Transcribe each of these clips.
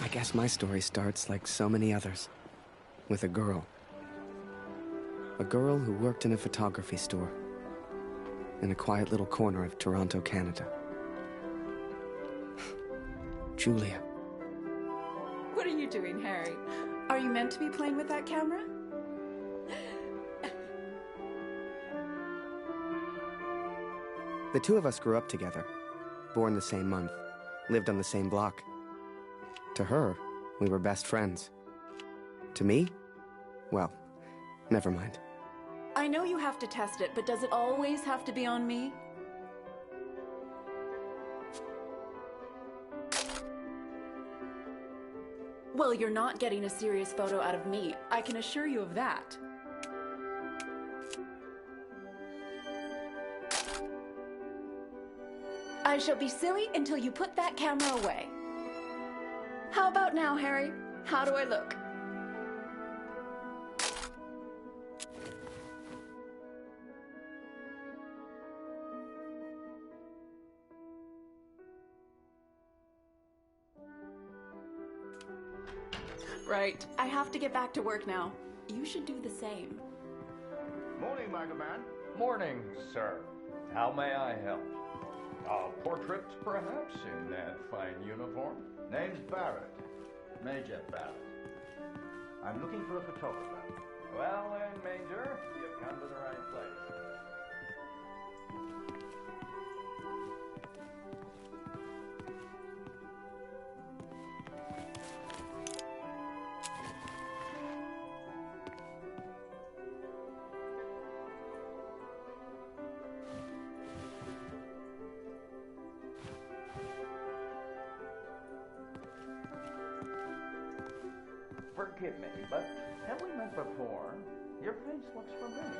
I guess my story starts like so many others, with a girl. A girl who worked in a photography store in a quiet little corner of Toronto, Canada. Julia. What are you doing, Harry? Are you meant to be playing with that camera? The two of us grew up together, born the same month, lived on the same block. To her, we were best friends. To me, well, never mind. I know you have to test it, but does it always have to be on me? Well, you're not getting a serious photo out of me. I can assure you of that. I shall be silly until you put that camera away. How about now, Harry? How do I look? Right. I have to get back to work now. You should do the same. Morning, Magaman. Morning, sir. How may I help? A portrait, perhaps, in that fine uniform? Name's Barrett. Major Barrett. I'm looking for a photographer. Well then, Major, you've come to the right place. Forgive me, but have we met before? Your face looks familiar.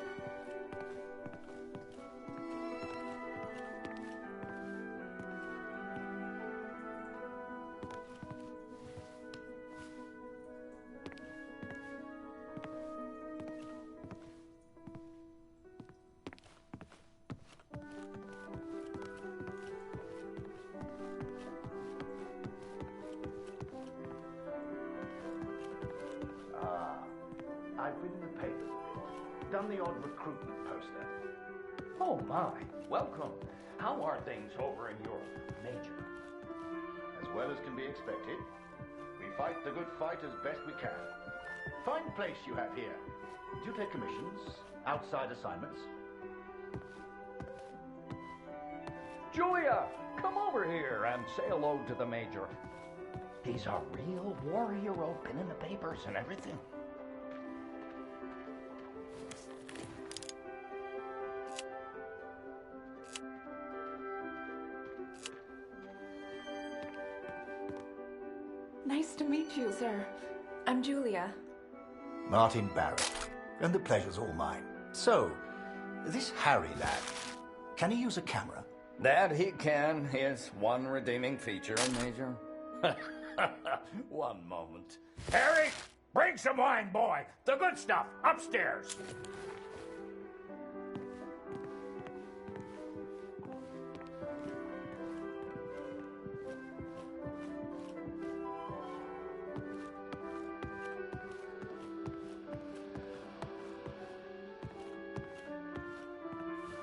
I've been in the papers a bit. Done the odd recruitment poster. Oh my, welcome. How are things over in Europe, Major? As well as can be expected. We fight the good fight as best we can. Fine place you have here. Do you take commissions? Outside assignments? Julia, come over here and say hello to the Major. He's a real war hero, been in the papers and everything. Nice to meet you, sir. I'm Julia. Martin Barrett. And the pleasure's all mine. So, this Harry lad, can he use a camera? That he can, his one redeeming feature, Major. One moment. Harry, bring some wine, boy. The good stuff, upstairs.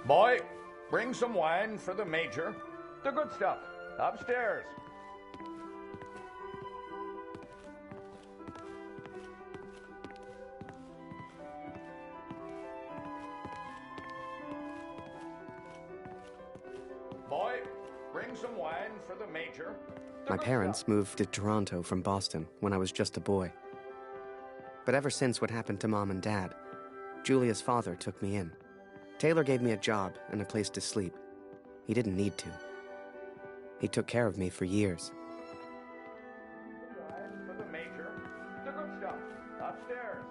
Boy, bring some wine for the Major. The good stuff. Upstairs. Boy, bring some wine for the Major. My parents moved to Toronto from Boston when I was just a boy. But ever since what happened to Mom and Dad, Julia's father took me in. Taylor gave me a job and a place to sleep. He didn't need to. He took care of me for years. Wine for the Major. The good stuff. Upstairs.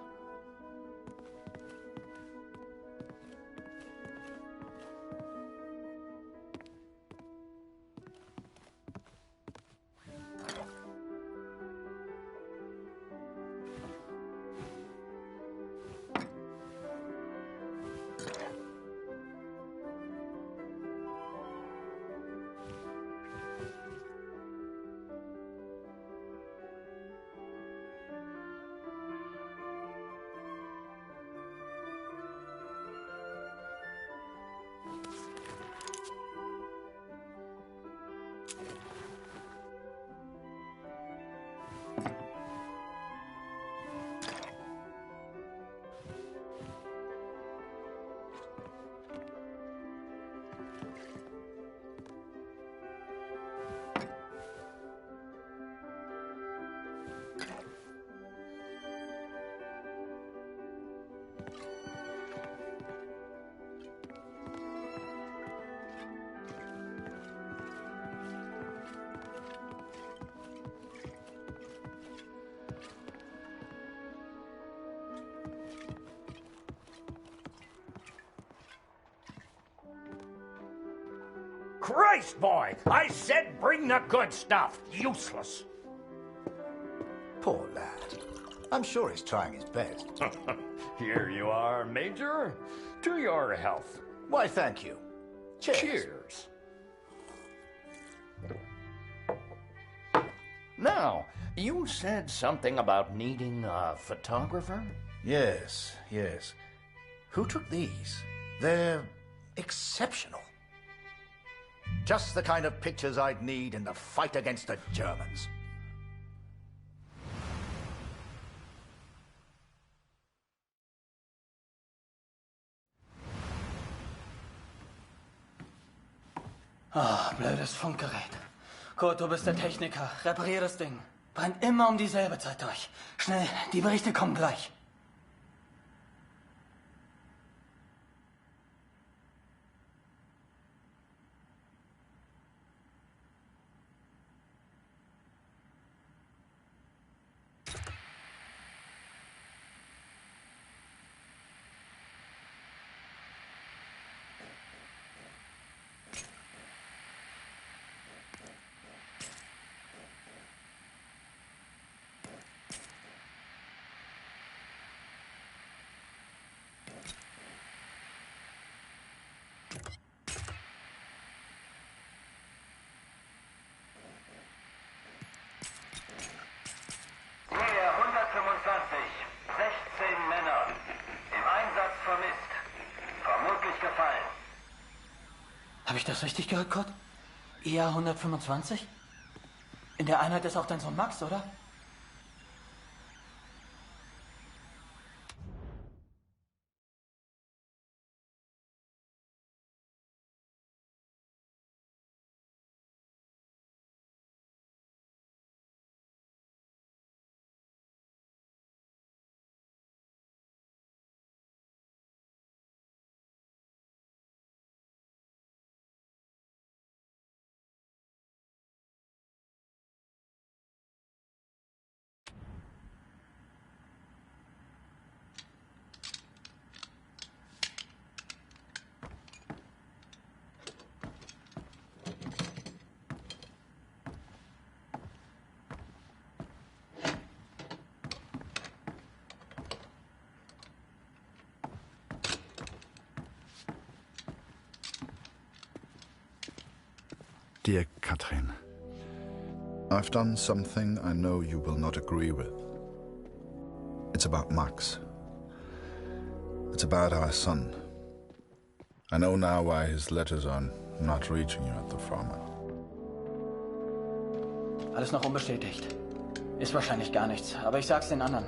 Christ, boy! I said bring the good stuff. Useless. Poor lad. I'm sure he's trying his best. Here you are, Major. To your health. Why, thank you. Cheers. Cheers. Now, you said something about needing a photographer? Yes, yes. Who took these? They're exceptional. Just the kind of pictures I'd need in the fight against the Germans. Ah, blödes Funkgerät. Kurt, du bist der Techniker. Reparier das Ding. Brennt immer um dieselbe Zeit durch. Schnell, die Berichte kommen gleich. Nähe 125, 16 Männer. Im Einsatz vermisst. Vermutlich gefallen. Habe ich das richtig gehört, Kurt? EA 125? In der Einheit ist auch dein Sohn Max, oder? Dear Katrin, I've done something I know you will not agree with. It's about Max. It's about our son. I know now why his letters are not reaching you at the farmer. Alles noch unbestätigt. Ist wahrscheinlich gar nichts, aber ich sag's den anderen.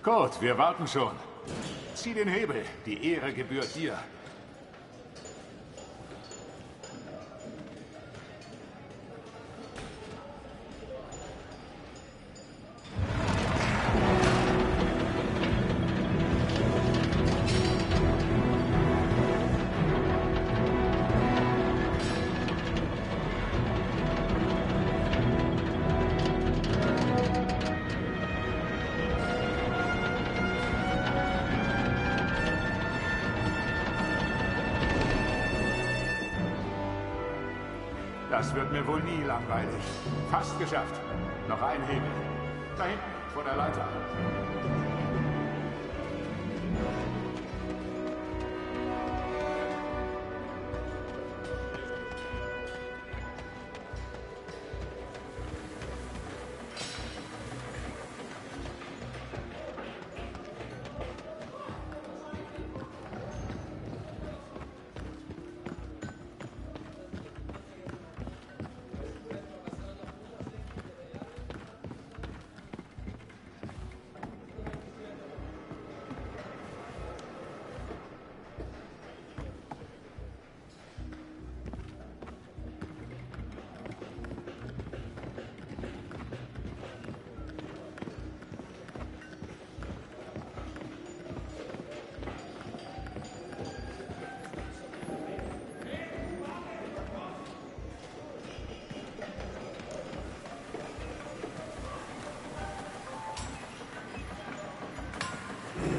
Gut, wir warten schon. Zieh den Hebel. Die Ehre gebührt dir. Das wird mir wohl nie langweilig. Fast geschafft. Noch ein Hebel. Da hinten, vor der Leiter.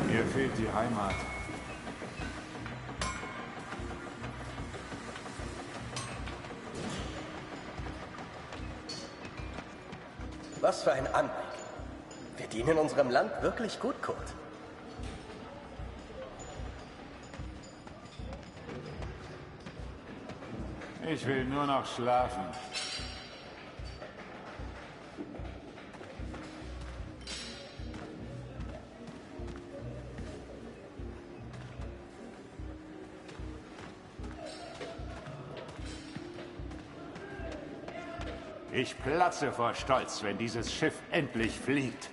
Mir fehlt die Heimat. Was für ein Anblick. Wir dienen unserem Land wirklich gut, Kurt. Ich will nur noch schlafen. Ich platze vor Stolz, wenn dieses Schiff endlich fliegt.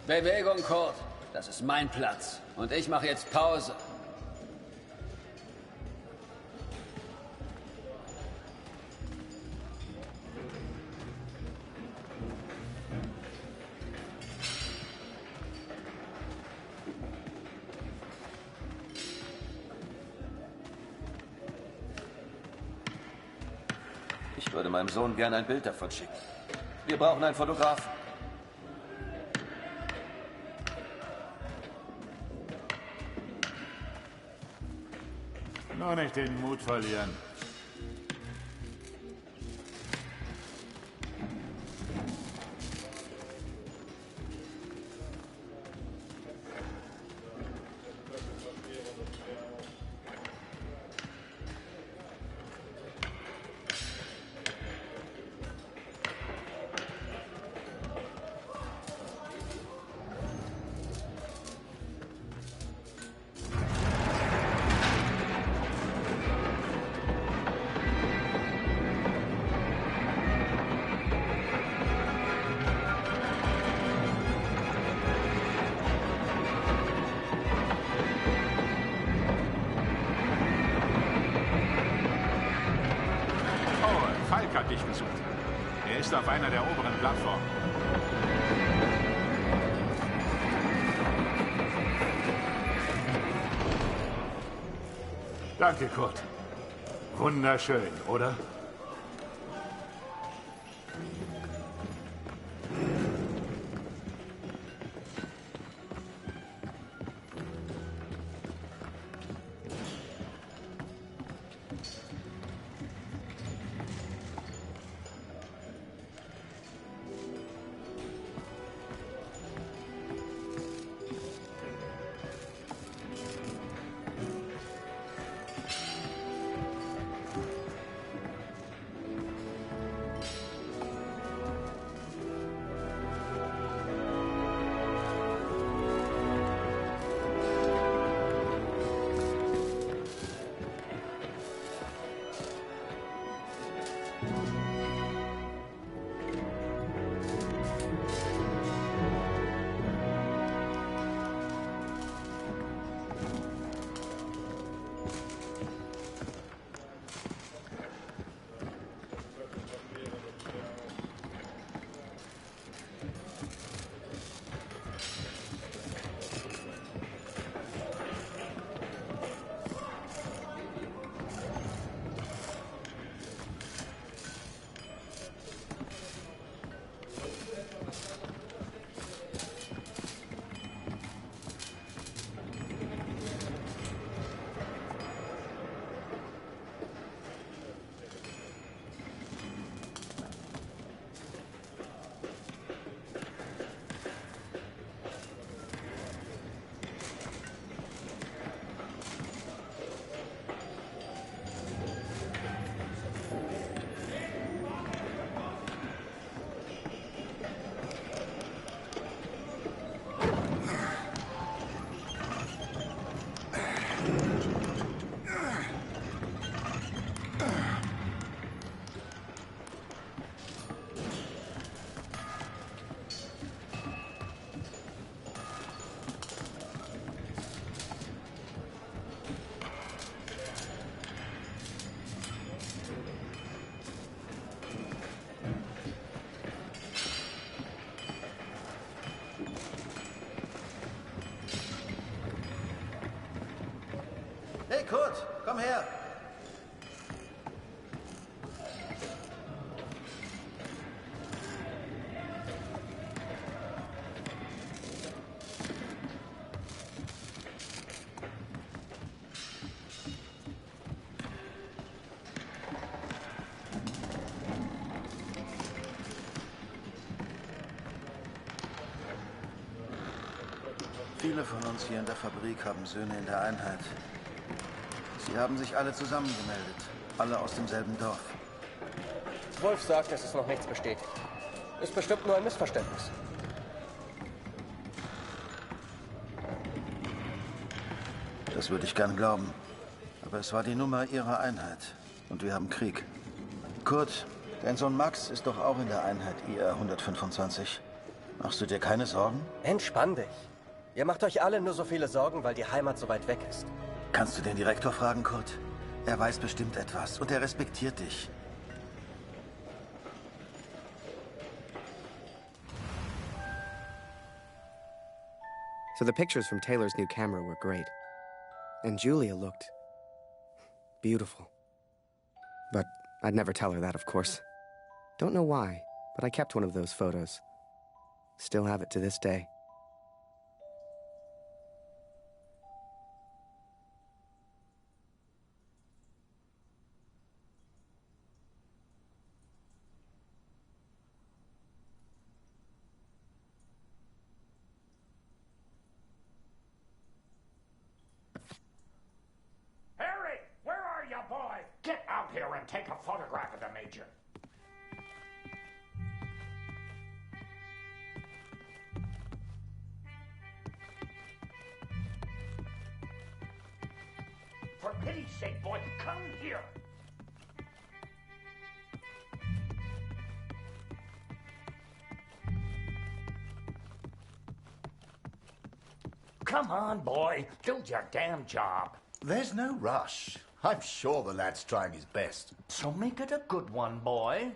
Bewegung, Kurt. Das ist mein Platz. Und ich mache jetzt Pause. Ich würde meinem Sohn gern ein Bild davon schicken. Wir brauchen einen Fotografen. Nur nicht den Mut verlieren. Falk hat dich gesucht. Er ist auf einer der oberen Plattformen. Danke, Kurt. Wunderschön, oder? Hey, Kurt, komm her. Viele von uns hier in der Fabrik haben Söhne in der Einheit. Sie haben sich alle zusammengemeldet. Alle aus demselben Dorf. Wolf sagt, es ist noch nichts bestätigt. Ist bestimmt nur ein Missverständnis. Das würde ich gern glauben. Aber es war die Nummer ihrer Einheit. Und wir haben Krieg. Kurt, dein Sohn Max ist doch auch in der Einheit IR 125. Machst du dir keine Sorgen? Entspann dich. Ihr macht euch alle nur so viele Sorgen, weil die Heimat so weit weg ist. Kannst du den Direktor fragen, Kurt? Er weiß bestimmt etwas und er respektiert dich. So the pictures from Taylor's new camera were great. And Julia looked beautiful. But I'd never tell her that, of course. Don't know why, but I kept one of those photos. Still have it to this day. Harry, where are you, boy? Get out here and take a photograph of the Major. For pity's sake, boy, come here. Come on, boy. Do your damn job. There's no rush. I'm sure the lad's trying his best. So make it a good one, boy.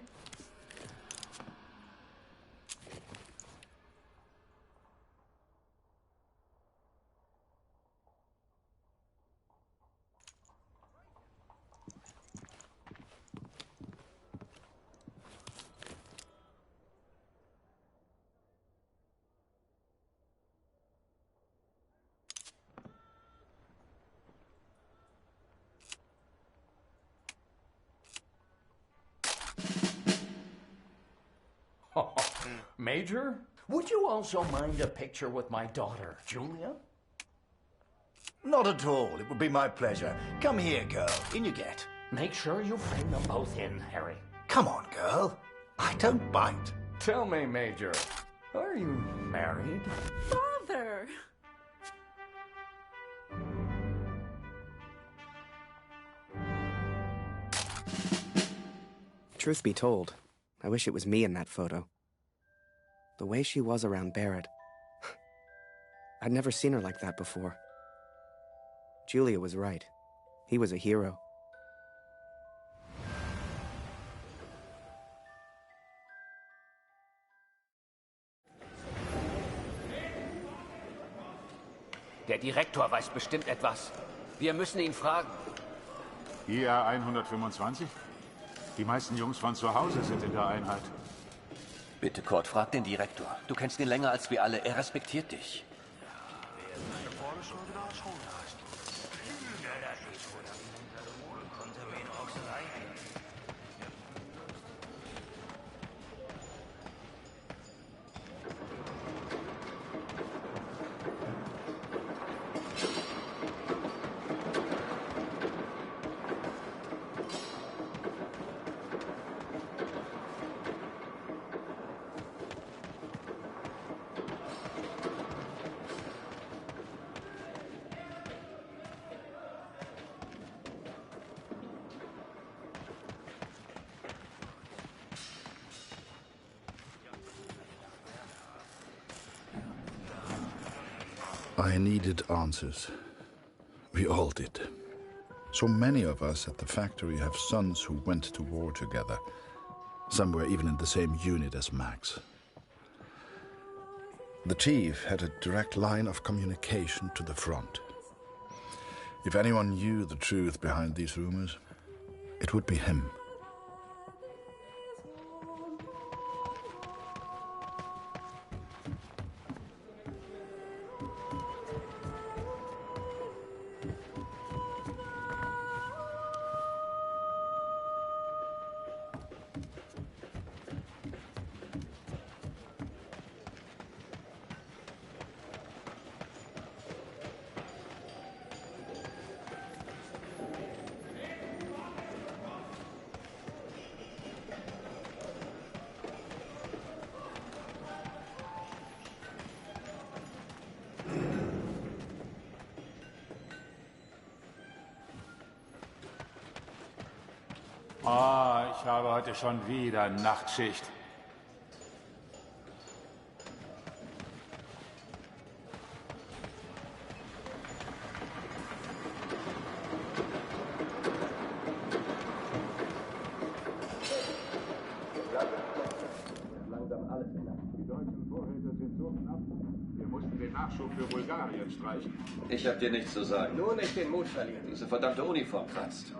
Major, would you also mind a picture with my daughter, Julia? Not at all. It would be my pleasure. Come here, girl. In you get. Make sure you frame them both in, Harry. Come on, girl. I don't bite. Tell me, Major, are you married? Father! Truth be told, I wish it was me in that photo. The way she was around Barrett. I'd never seen her like that before. Julia was right. He was a hero. Der Direktor weiß bestimmt etwas. Wir müssen ihn fragen. IA 125? Die meisten Jungs von zu Hause sind in der Einheit. Bitte, Kurt, frag den Direktor. Du kennst ihn länger als wir alle. Er respektiert dich. I needed answers. We all did. So many of us at the factory have sons who went to war together. Some were even in the same unit as Max. The chief had a direct line of communication to the front. If anyone knew the truth behind these rumors, it would be him. Ich habe heute schon wieder Nachtschicht. Die deutschen Vorräte sind so knapp. Wir mussten den Nachschub für Bulgarien streichen. Ich hab dir nichts zu sagen. Nur nicht den Mut verlieren. Diese verdammte Uniform kratzt.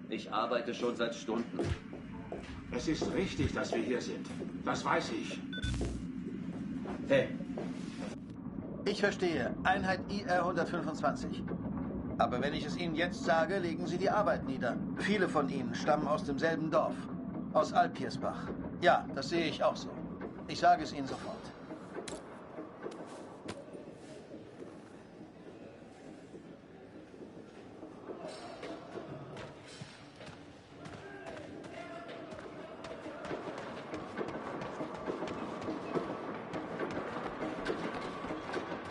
Ich arbeite schon seit Stunden. Es ist richtig, dass wir hier sind. Das weiß ich. Hey. Ich verstehe. Einheit IR 125. Aber wenn ich es Ihnen jetzt sage, legen Sie die Arbeit nieder. Viele von Ihnen stammen aus demselben Dorf. Aus Alpiersbach. Ja, das sehe ich auch so. Ich sage es Ihnen sofort.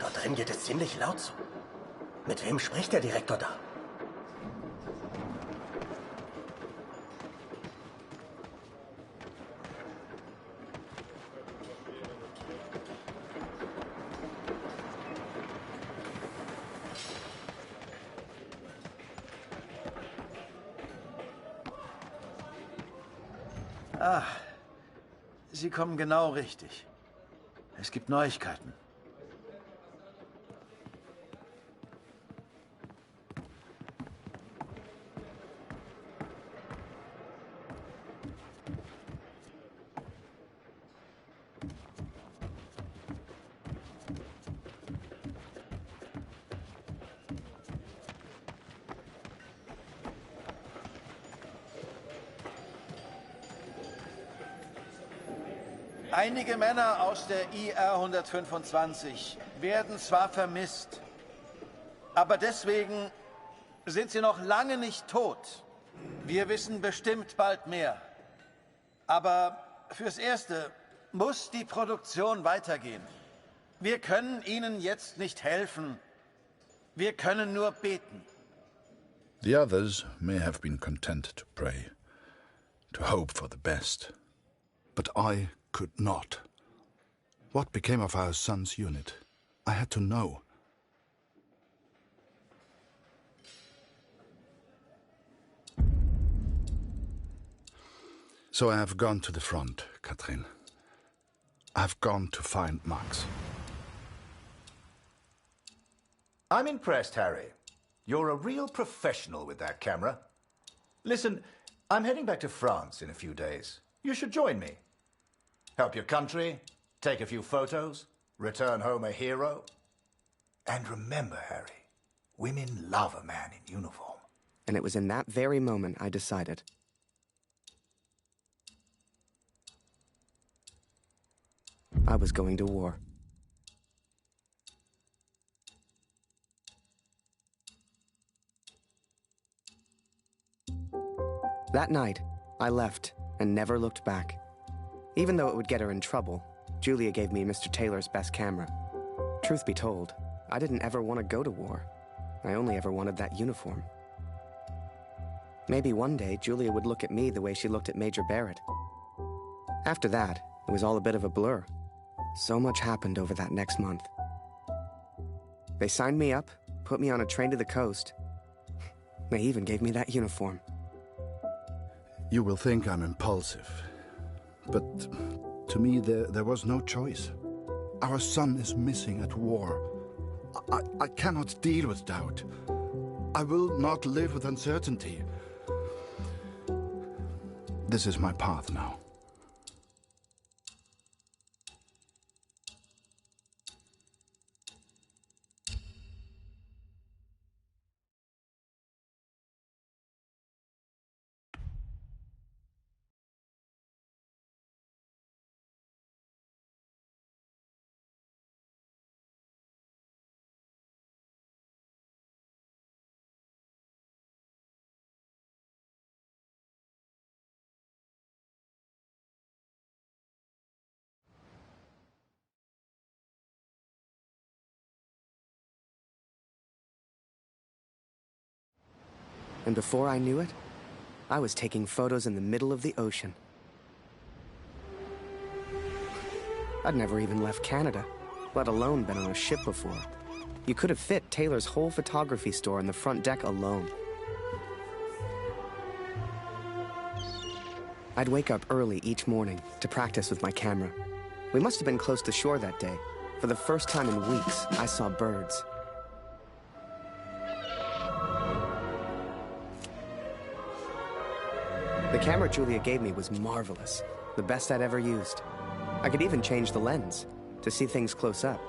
Dort drin geht es ziemlich laut zu. Mit wem spricht der Direktor da? Ah, Sie kommen genau richtig. Es gibt Neuigkeiten. Einige Männer aus der IR 125 werden zwar vermisst, aber deswegen sind sie noch lange nicht tot. Wir wissen bestimmt bald mehr. Aber fürs Erste muss die Produktion weitergehen. Wir können Ihnen jetzt nicht helfen. Wir können nur beten. The others may have been content to pray, to hope for the best. But I could not. What became of our son's unit? I had to know. So I have gone to the front, Katrin. I've gone to find Max. I'm impressed, Harry. You're a real professional with that camera. Listen, I'm heading back to France in a few days. You should join me. Help your country, take a few photos, return home a hero. And remember, Harry, women love a man in uniform. And it was in that very moment I decided. I was going to war. That night, I left and never looked back. Even though it would get her in trouble, Julia gave me Mr. Taylor's best camera. Truth be told, I didn't ever want to go to war. I only ever wanted that uniform. Maybe one day Julia would look at me the way she looked at Major Barrett. After that, it was all a bit of a blur. So much happened over that next month. They signed me up, put me on a train to the coast. They even gave me that uniform. You will think I'm impulsive, but to me there was no choice. Our son is missing at war. I cannot deal with doubt. I will not live with uncertainty. This is my path now. And before I knew it, I was taking photos in the middle of the ocean. I'd never even left Canada, let alone been on a ship before. You could have fit Taylor's whole photography store on the front deck alone. I'd wake up early each morning to practice with my camera. We must have been close to shore that day. For the first time in weeks, I saw birds. The camera Julia gave me was marvelous. The best I'd ever used. I could even change the lens to see things close up.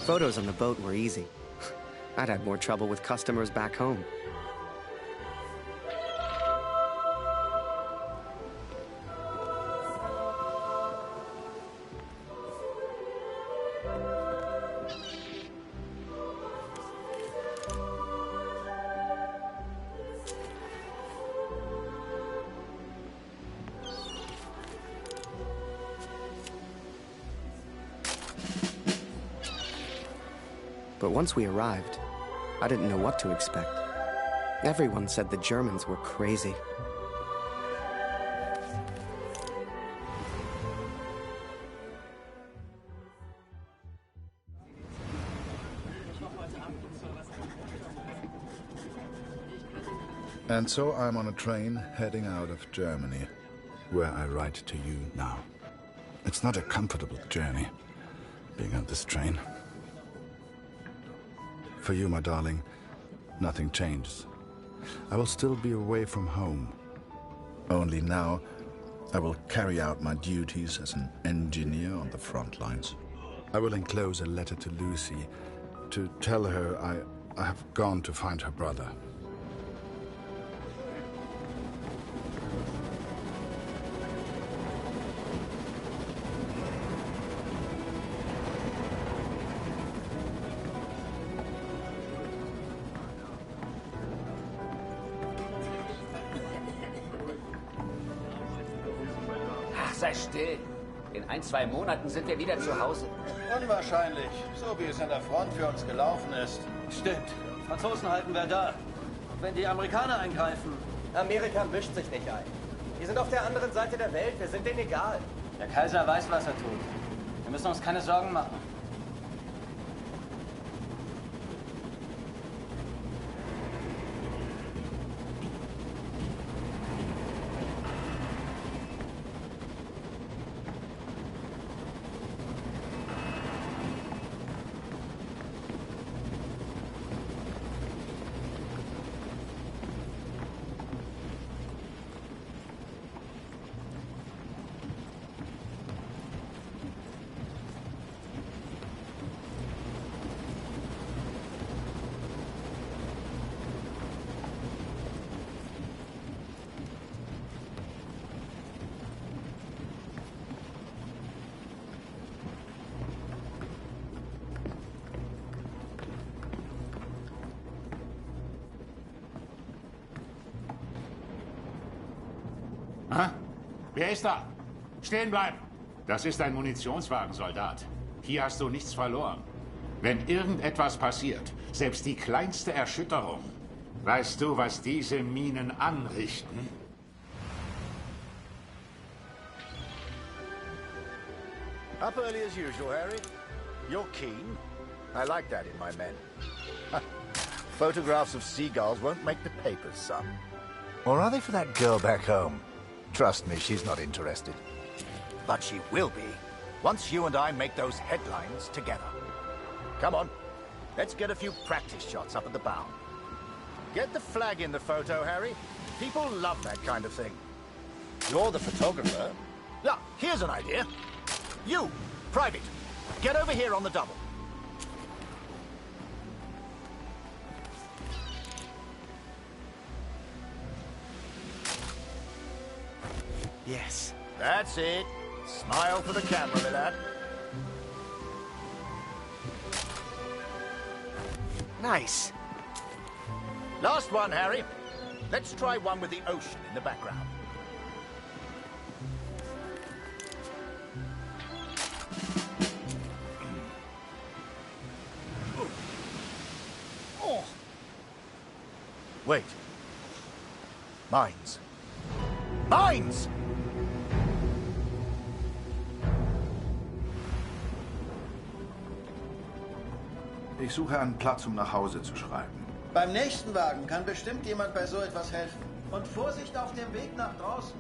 Photos on the boat were easy. I'd had more trouble with customers back home. But once we arrived, I didn't know what to expect. Everyone said the Germans were crazy. And so I'm on a train heading out of Germany, where I write to you now. It's not a comfortable journey, being on this train. For you, my darling, nothing changes. I will still be away from home. Only now, I will carry out my duties as an engineer on the front lines. I will enclose a letter to Lucy to tell her I have gone to find her brother. Sei still. In 1-2 Monaten sind wir wieder zu Hause. Unwahrscheinlich, so wie es an der Front für uns gelaufen ist. Stimmt. Franzosen halten wir da. Wenn die Amerikaner eingreifen... Amerika mischt sich nicht ein. Wir sind auf der anderen Seite der Welt, wir sind denen egal. Der Kaiser weiß, was er tut. Wir müssen uns keine Sorgen machen. Ah? Wer ist da? Stehen bleiben! Das ist ein Munitionswagen, Soldat. Hier hast du nichts verloren. Wenn irgendetwas passiert, selbst die kleinste Erschütterung, weißt du, was diese Minen anrichten? Up early as usual, Harry. You're keen. I like that in my men. Photographs of seagulls won't make the papers, son. Or are they for that girl back home? Trust me, she's not interested. But she will be, once you and I make those headlines together. Come on, let's get a few practice shots up at the bow. Get the flag in the photo, Harry. People love that kind of thing. You're the photographer. Yeah, here's an idea. You, Private, get over here on the double. Yes. That's it. Smile for the camera, my lad. Nice. Last one, Harry. Let's try one with the ocean in the background. Oh. Wait. Mines. Mines! Ich suche einen Platz, um nach Hause zu schreiben. Beim nächsten Wagen kann bestimmt jemand bei so etwas helfen. Und Vorsicht auf dem Weg nach draußen.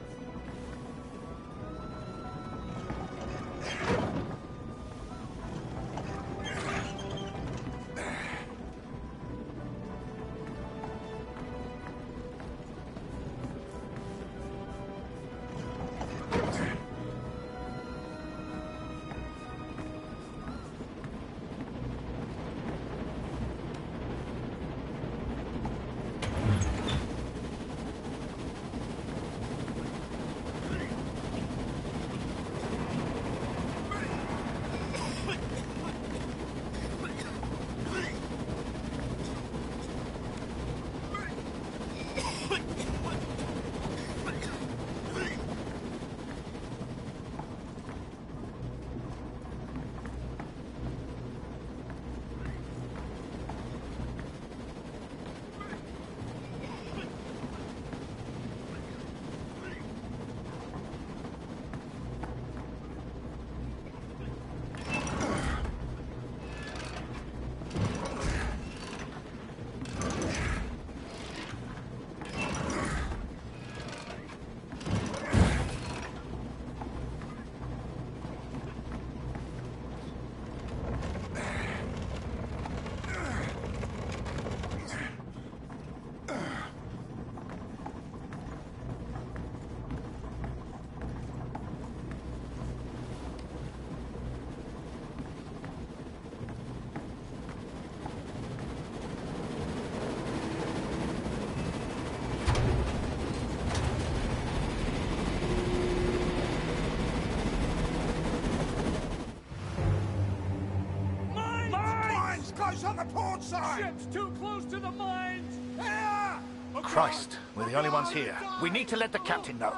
Close on the port side! Ship's too close to the mines! Here! Christ, we're the only ones here. We need to let the captain know.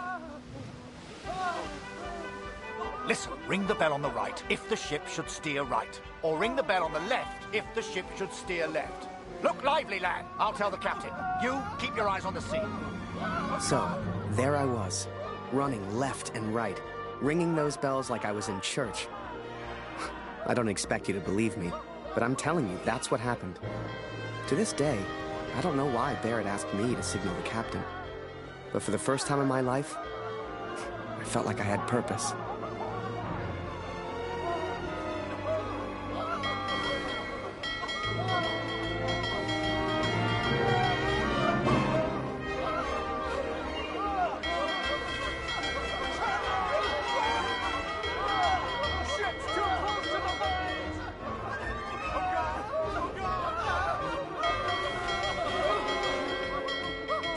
Listen, ring the bell on the right if the ship should steer right. Or ring the bell on the left if the ship should steer left. Look lively, lad. I'll tell the captain. You, keep your eyes on the sea. So, there I was, running left and right, ringing those bells like I was in church. I don't expect you to believe me, but I'm telling you, that's what happened. To this day, I don't know why Barrett asked me to signal the captain. But for the first time in my life, I felt like I had purpose.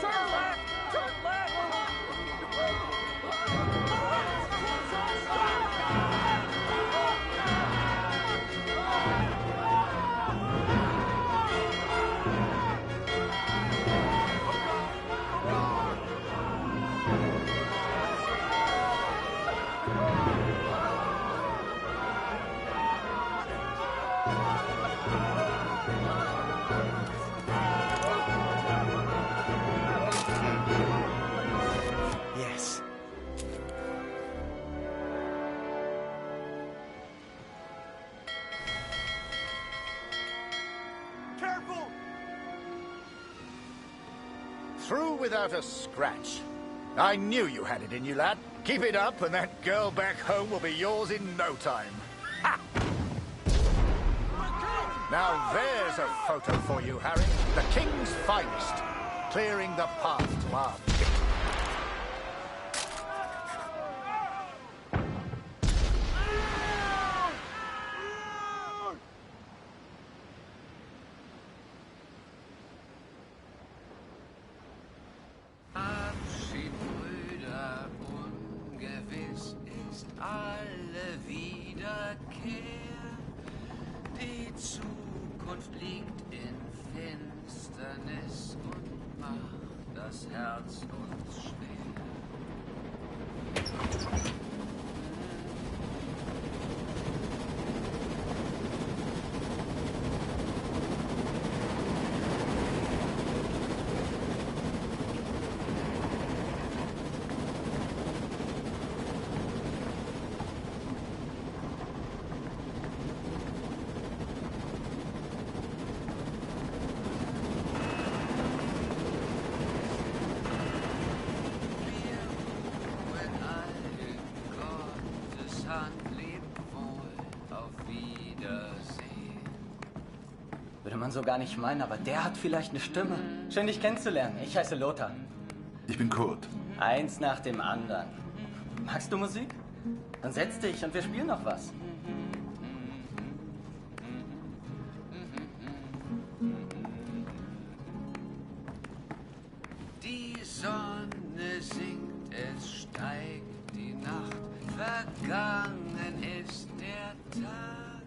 Turn left! Yes. Careful! Through without a scratch. I knew you had it in you, lad. Keep it up, and that girl back home will be yours in no time. Ha! Now there's a photo for you, Harry. The King's finest. Clearing the path to our victory. Abschied, Brüder, ungewiss ist alle Wiederkehr. Die Zukunft liegt in Finsternis und macht das Herz uns schwer. Würde man so gar nicht meinen, aber der hat vielleicht eine Stimme. Schön, dich kennenzulernen. Ich heiße Lothar. Ich bin Kurt. Eins nach dem anderen. Magst du Musik? Dann setz dich und wir spielen noch was. Die Sonne sinkt, es steigt die Nacht, vergangen ist der Tag,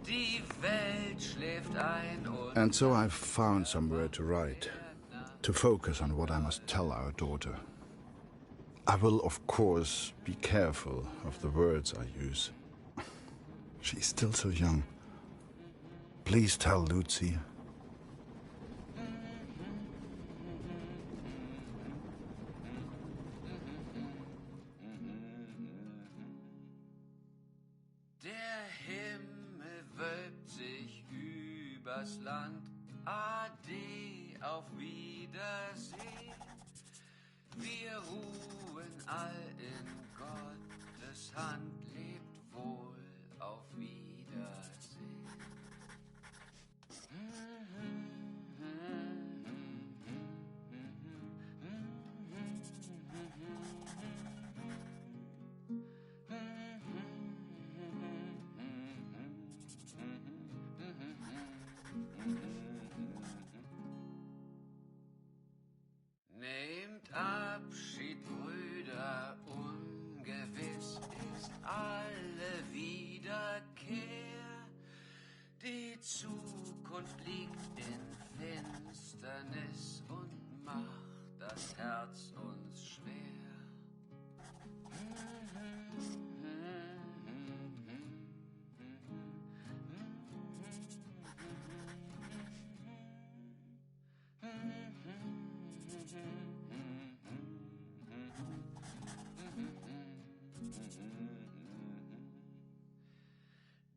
die Welt schläft ein und... And so I've found somewhere to write, to focus on what I must tell our daughter. I will, of course, be careful of the words I use. She's still so young. Please tell Lucy. Der Himmel wölbt sich übers Land. Ade, auf Wiedersehen. Wir ruhen all in Gottes Hand. Lebt wohl, auf Wiedersehen. Nehmt Abschied, Brüder, ungewiss ist alle Wiederkehr. Die Zukunft liegt in Finsternis und macht das Herz uns schwer.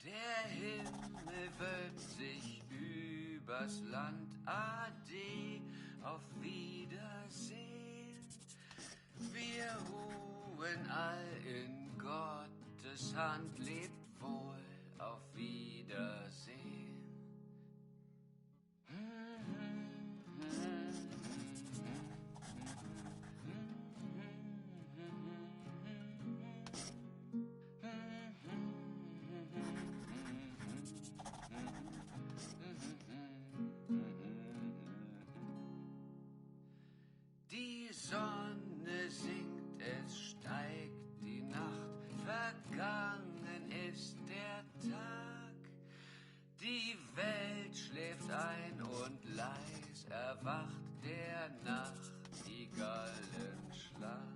Der Himmel wölbt sich übers Land. Ade, auf Wiedersehen. Wir ruhen all in Gottes Hand. Lebt wohl, auf Wiedersehen. Die Sonne sinkt, es steigt die Nacht, vergangen ist der Tag. Die Welt schläft ein und leis erwacht der Nachtigallenschlag.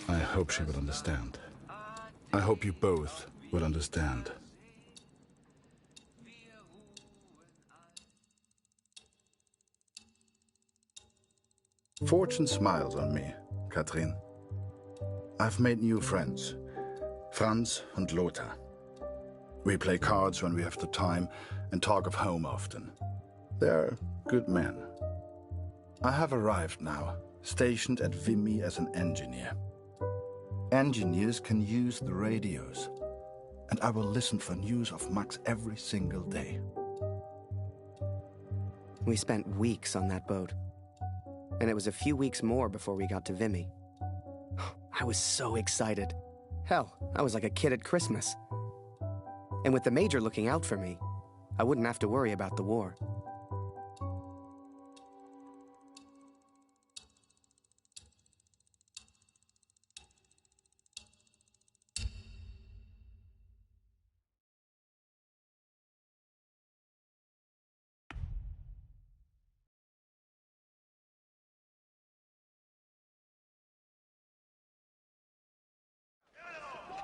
I hope she will understand. I hope you both will understand. Fortune smiles on me, Katrin. I've made new friends, Franz and Lothar. We play cards when we have the time and talk of home often. They're good men. I have arrived now, stationed at Vimy as an engineer. Engineers can use the radios, and I will listen for news of Max every single day. We spent weeks on that boat, and it was a few weeks more before we got to Vimy. I was so excited. Hell, I was like a kid at Christmas. And with the Major looking out for me, I wouldn't have to worry about the war.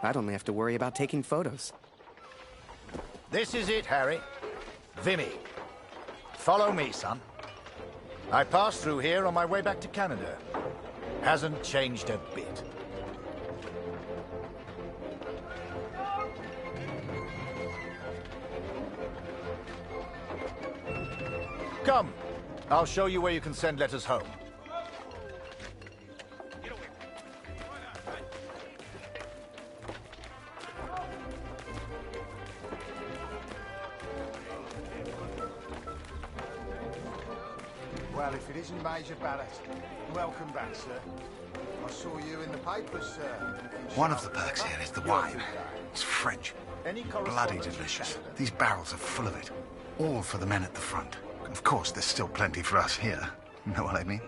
I'd only have to worry about taking photos. This is it, Harry. Vimy. Follow me, son. I passed through here on my way back to Canada. Hasn't changed a bit. Come. I'll show you where you can send letters home. Well, if it isn't Major Barrett, welcome back, sir. I saw you in the papers, sir. One of the perks here is the wine. It's French. Bloody delicious. These barrels are full of it. All for the men at the front. Of course, there's still plenty for us here. Know what I mean?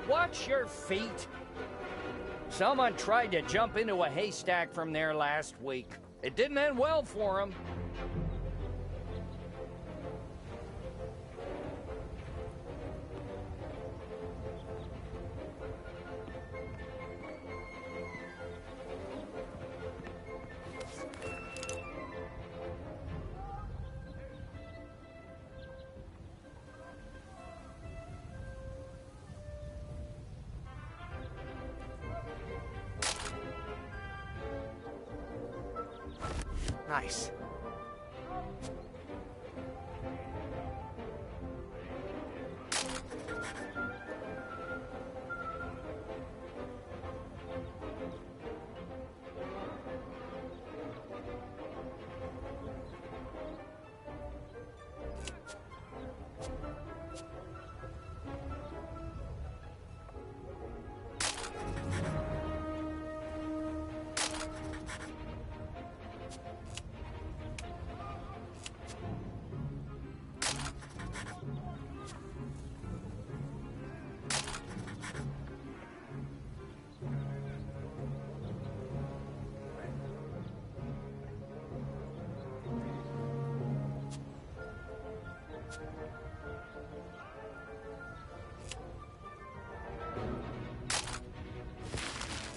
Watch your feet. Someone tried to jump into a haystack from there last week. It didn't end well for him. Nice.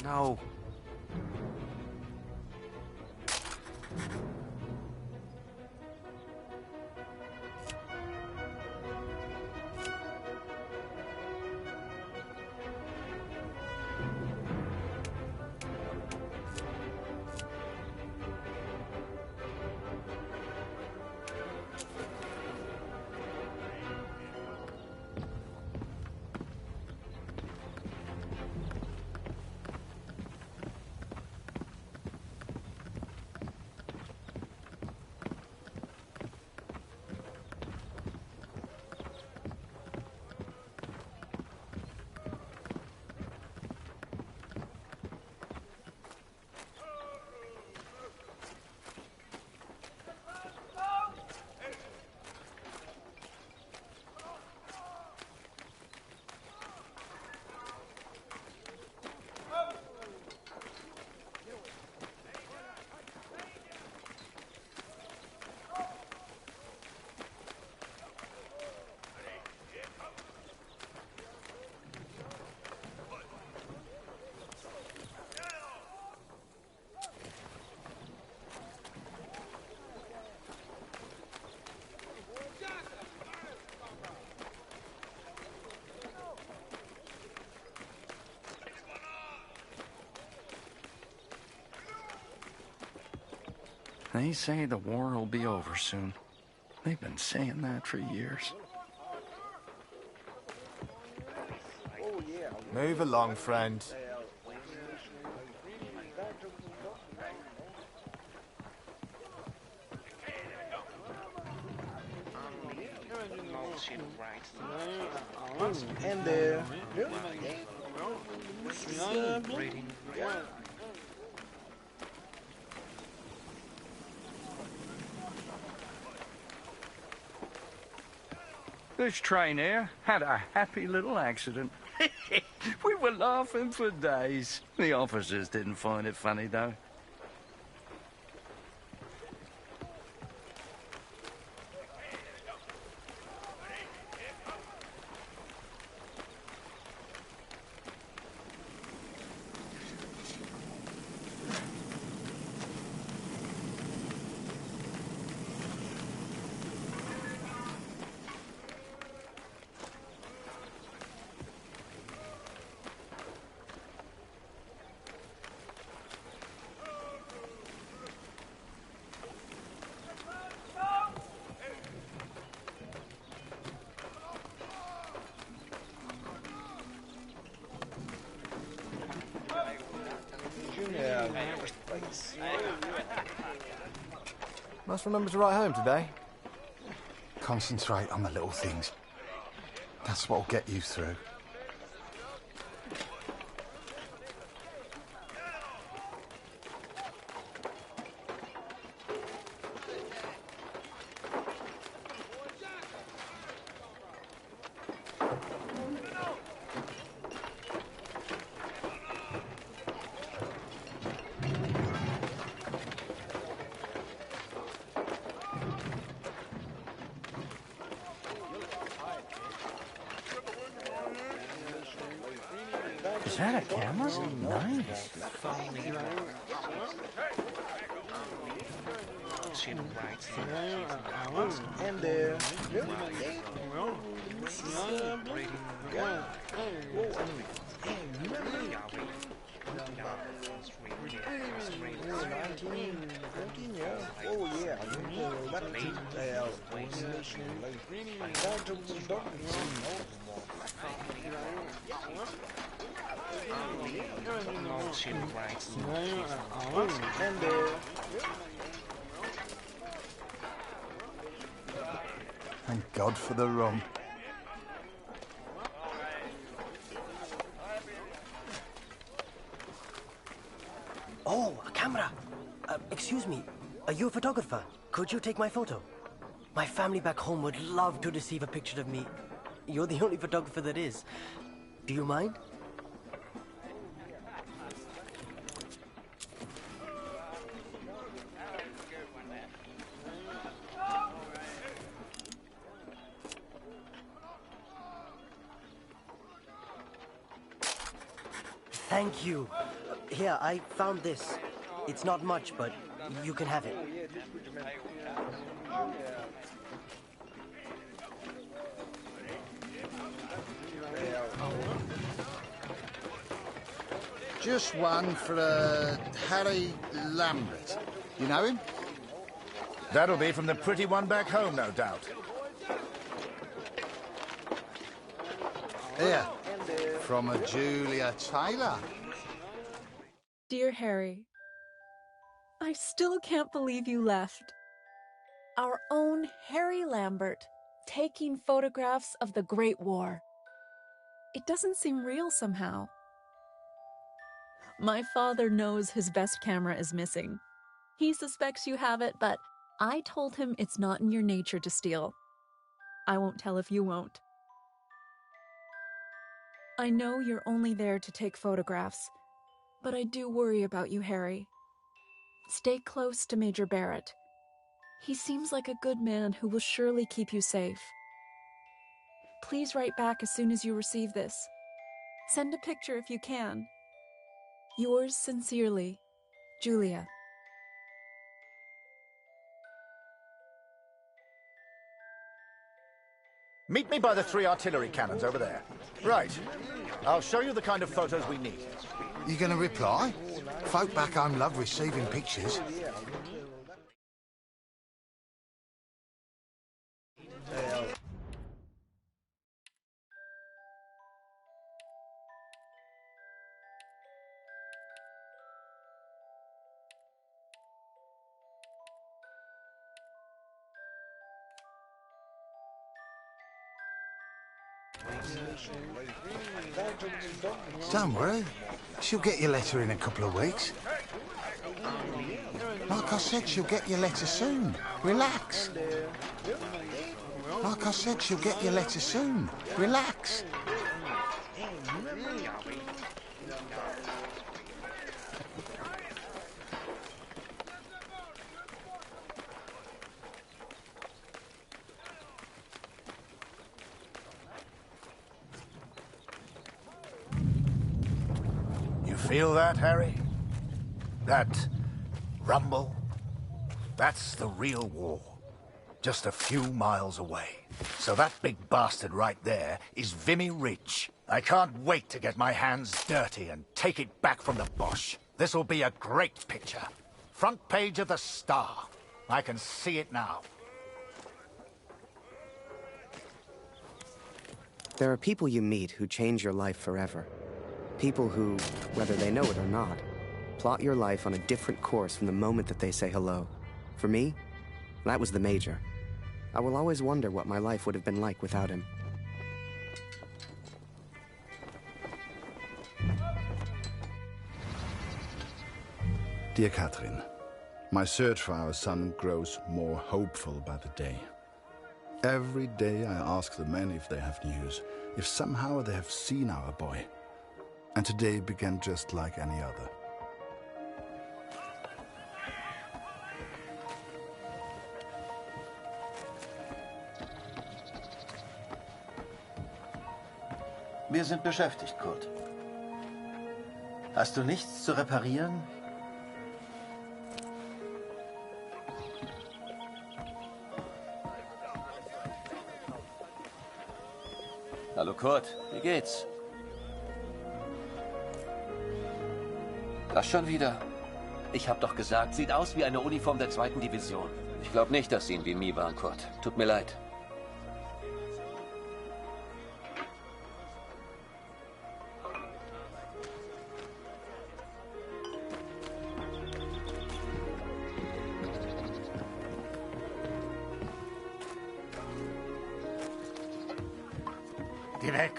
No. They say the war will be over soon. They've been saying that for years. Move along, friend. And there. This train here had a happy little accident. We were laughing for days. The officers didn't find it funny, though. Must remember to write home today. Concentrate on the little things. That's what'll get you through. Is that a camera? Nice. And there. Oh yeah. And there. Thank God for the rum. Oh, a camera. Excuse me, are you a photographer? Could you take my photo? My family back home would love to receive a picture of me. You're the only photographer that is. Do you mind? Thank you. Here, I found this. It's not much, but you can have it. Just one for Harry Lambert. You know him? That'll be from the pretty one back home, no doubt. Here, from a Julia Taylor. Dear Harry, I still can't believe you left. Our own Harry Lambert, taking photographs of the Great War. It doesn't seem real somehow. My father knows his best camera is missing. He suspects you have it, but I told him it's not in your nature to steal. I won't tell if you won't. I know you're only there to take photographs, but I do worry about you, Harry. Stay close to Major Barrett. He seems like a good man who will surely keep you safe. Please write back as soon as you receive this. Send a picture if you can. Yours sincerely, Julia. Meet me by the 3 artillery cannons over there. Right. I'll show you the kind of photos we need. You gonna reply? Folk back home love receiving pictures. Don't worry. She'll get your letter in a couple of weeks. Like I said, she'll get your letter soon. Relax. Like I said, she'll get your letter soon. Relax. You feel that, Harry? That rumble? That's the real war. Just a few miles away. So that big bastard right there is Vimy Ridge. I can't wait to get my hands dirty and take it back from the Boche. This'll be a great picture. Front page of the Star. I can see it now. There are people you meet who change your life forever. People who, whether they know it or not, plot your life on a different course from the moment that they say hello. For me, that was the Major. I will always wonder what my life would have been like without him. Dear Catherine, my search for our son grows more hopeful by the day. Every day I ask the men if they have news, if somehow they have seen our boy. And today began just like any other. Wir sind beschäftigt, Kurt. Hast du nichts zu reparieren? Hallo Kurt, wie geht's? Das schon wieder? Ich hab doch gesagt, sieht aus wie eine Uniform der 2. Division. Ich glaube nicht, dass Sie in Vimy waren, Kurt. Tut mir leid. Geh weg!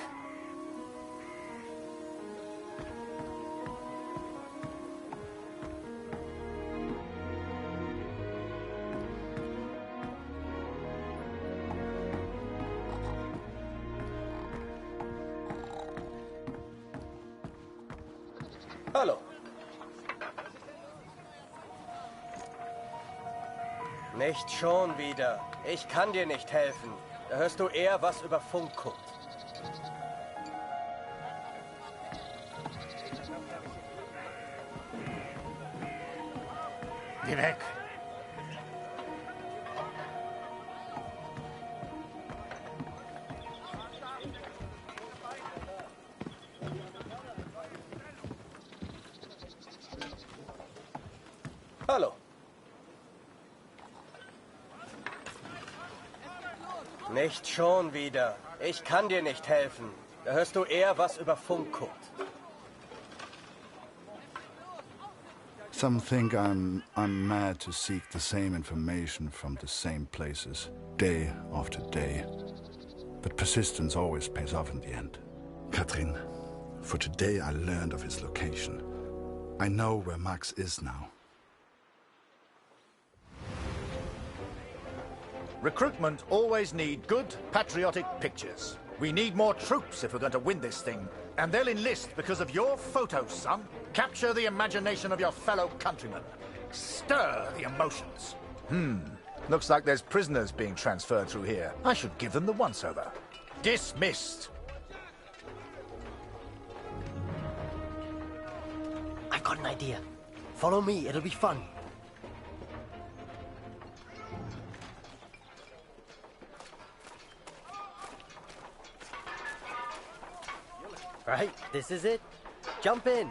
Hallo. Nicht schon wieder. Ich kann dir nicht helfen. Da hörst du eher was über Funk guckt. Geh weg! Hallo. Nicht schon wieder. Ich kann dir nicht helfen. Da hörst du eher was über Funk guckt. Some think I'm mad to seek the same information from the same places, day after day. But persistence always pays off in the end. Catherine, for today I learned of his location. I know where Max is now. Recruitment always need good, patriotic pictures. We need more troops if we're going to win this thing. And they'll enlist because of your photos, son. Capture the imagination of your fellow countrymen. Stir the emotions. Looks like there's prisoners being transferred through here. I should give them the once-over. Dismissed. I've got an idea. Follow me, it'll be fun. Right, this is it. Jump in.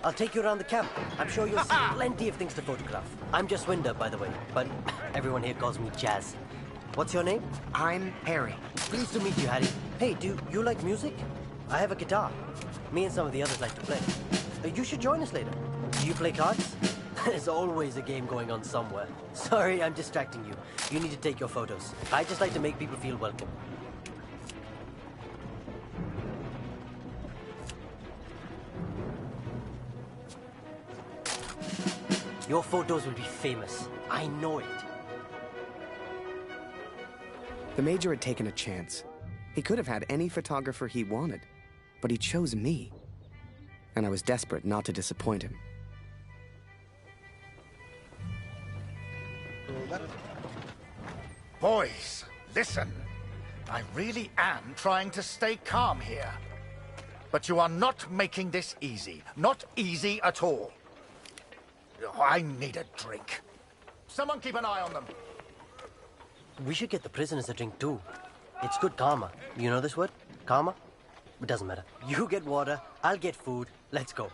I'll take you around the camp. I'm sure you'll see plenty of things to photograph. I'm just Winder, by the way, but everyone here calls me Jazz. What's your name? I'm Harry. Pleased to meet you, Harry. Hey, do you like music? I have a guitar. Me and some of the others like to play. You should join us later. Do you play cards? There's always a game going on somewhere. Sorry, I'm distracting you. You need to take your photos. I just like to make people feel welcome. Your photos will be famous. I know it. The Major had taken a chance. He could have had any photographer he wanted, but he chose me. And I was desperate not to disappoint him. Boys, listen. I really am trying to stay calm here. But you are not making this easy. Not easy at all. I need a drink. Someone keep an eye on them. We should get the prisoners a drink too. It's good karma. You know this word? Karma? It doesn't matter. You get water, I'll get food. Let's go.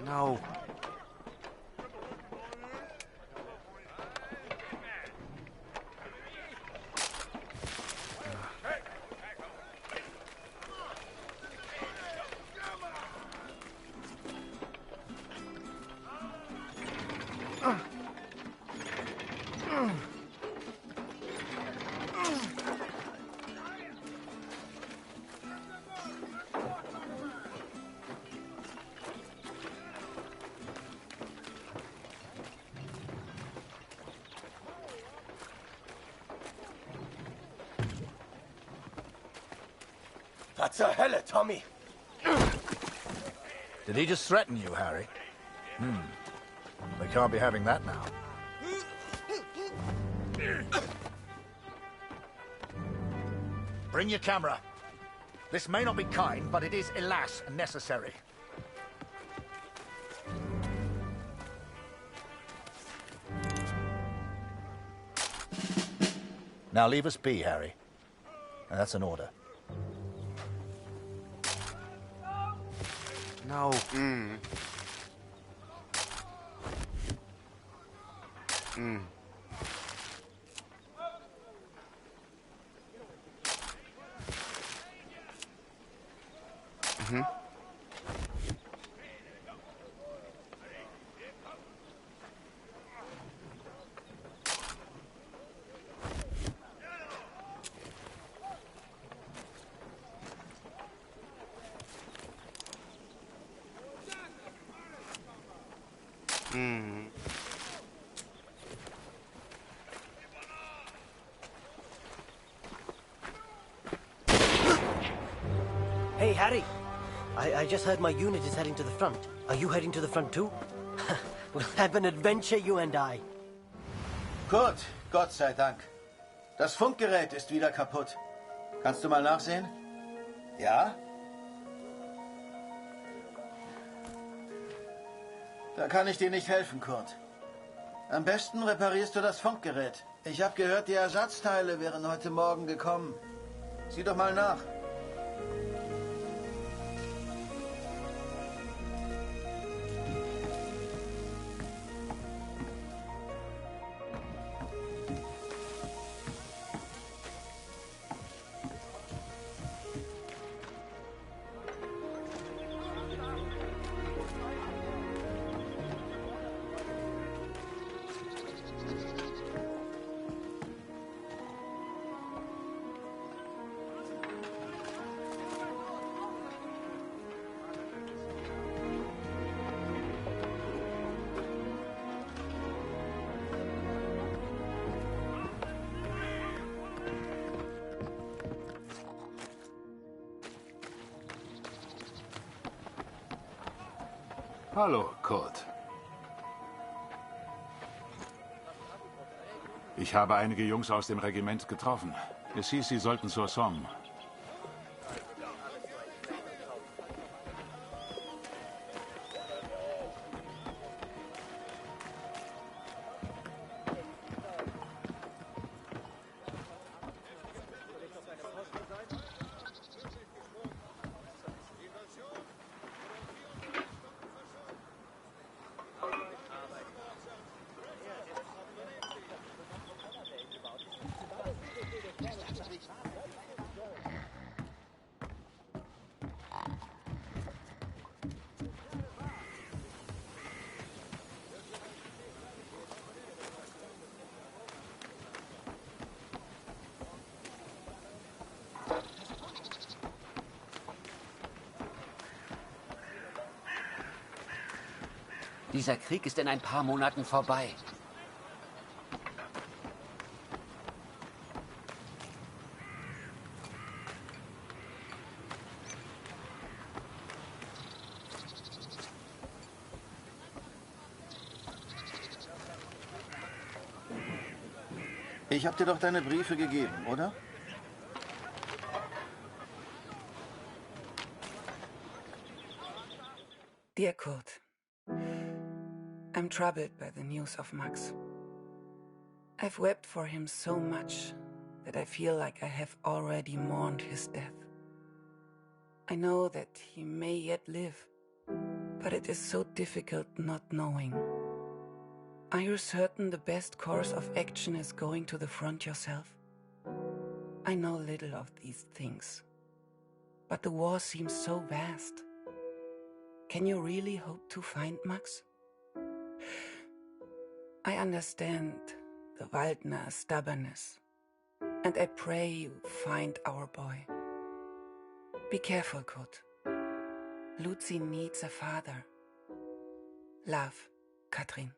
No. Was zur Hölle, Tommy? Did he just threaten you, Harry? We can't be having that now. Bring your camera. This may not be kind, but it is, alas, necessary. Now leave us be, Harry. And that's an order. No. Hey, Harry. I just heard my unit is heading to the front. Are you heading to the front too? We'll have an adventure, you and I. Kurt, Gott sei Dank. Das Funkgerät ist wieder kaputt. Kannst du mal nachsehen? Ja? Da kann ich dir nicht helfen, Kurt. Am besten reparierst du das Funkgerät. Ich habe gehört, die Ersatzteile wären heute Morgen gekommen. Sieh doch mal nach. Hallo, Kurt. Ich habe einige Jungs aus dem Regiment getroffen. Es hieß, sie sollten zur Somme. Dieser Krieg ist in ein paar Monaten vorbei. Ich habe dir doch deine Briefe gegeben, oder? Dear Kurt, I'm troubled by the news of Max. I've wept for him so much that I feel like I have already mourned his death. I know that he may yet live, but it is so difficult not knowing. Are you certain the best course of action is going to the front yourself? I know little of these things, but the war seems so vast. Can you really hope to find Max? I understand the Waldner stubbornness, and I pray you find our boy. Be careful, Kurt. Lucy needs a father. Love, Katrin.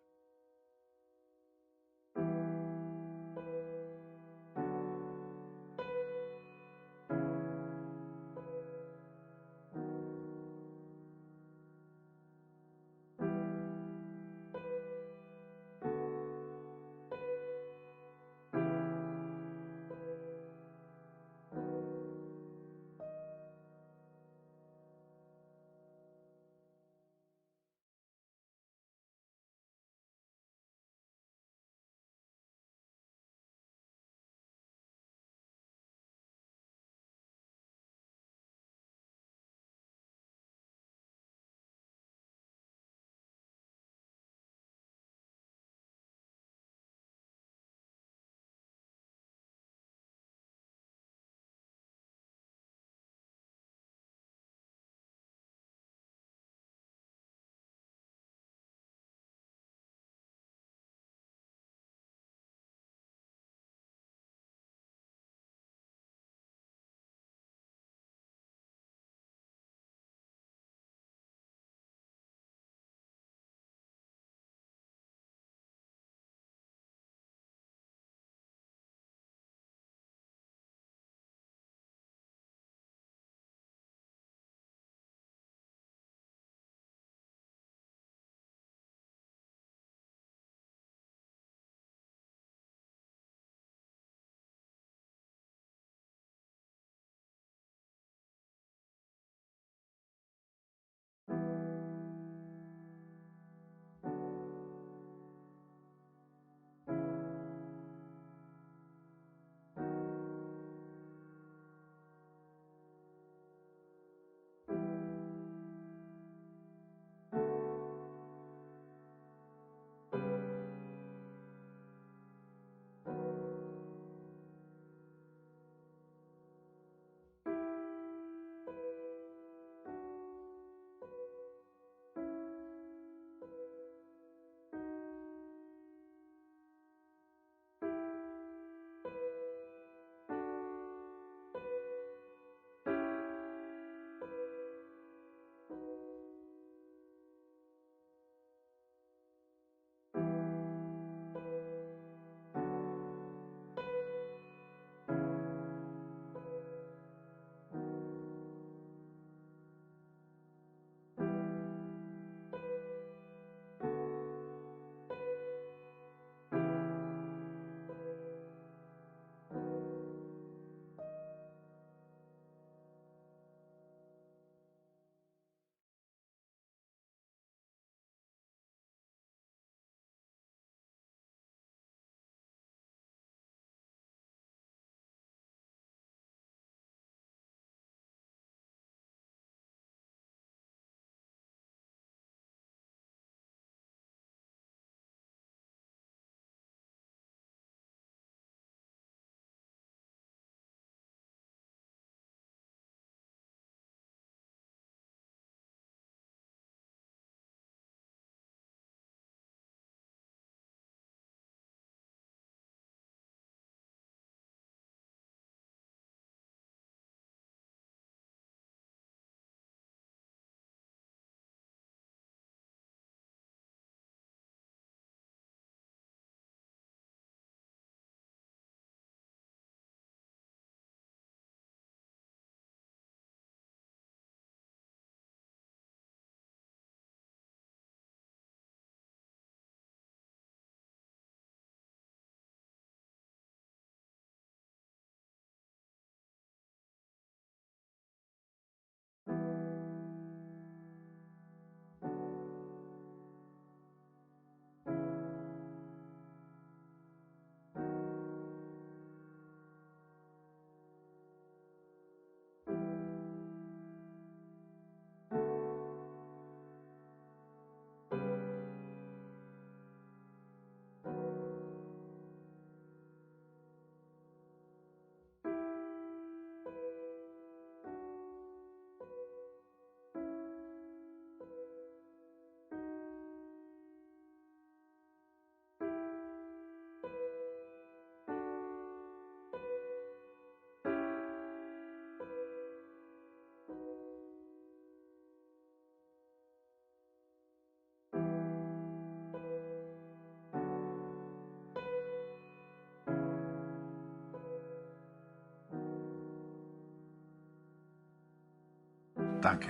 Danke.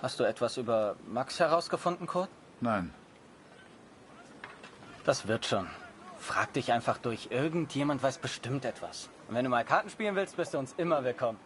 Hast du etwas über Max herausgefunden, Kurt? Nein. Das wird schon. Frag dich einfach durch. Irgendjemand weiß bestimmt etwas. Und wenn du mal Karten spielen willst, bist du uns immer willkommen.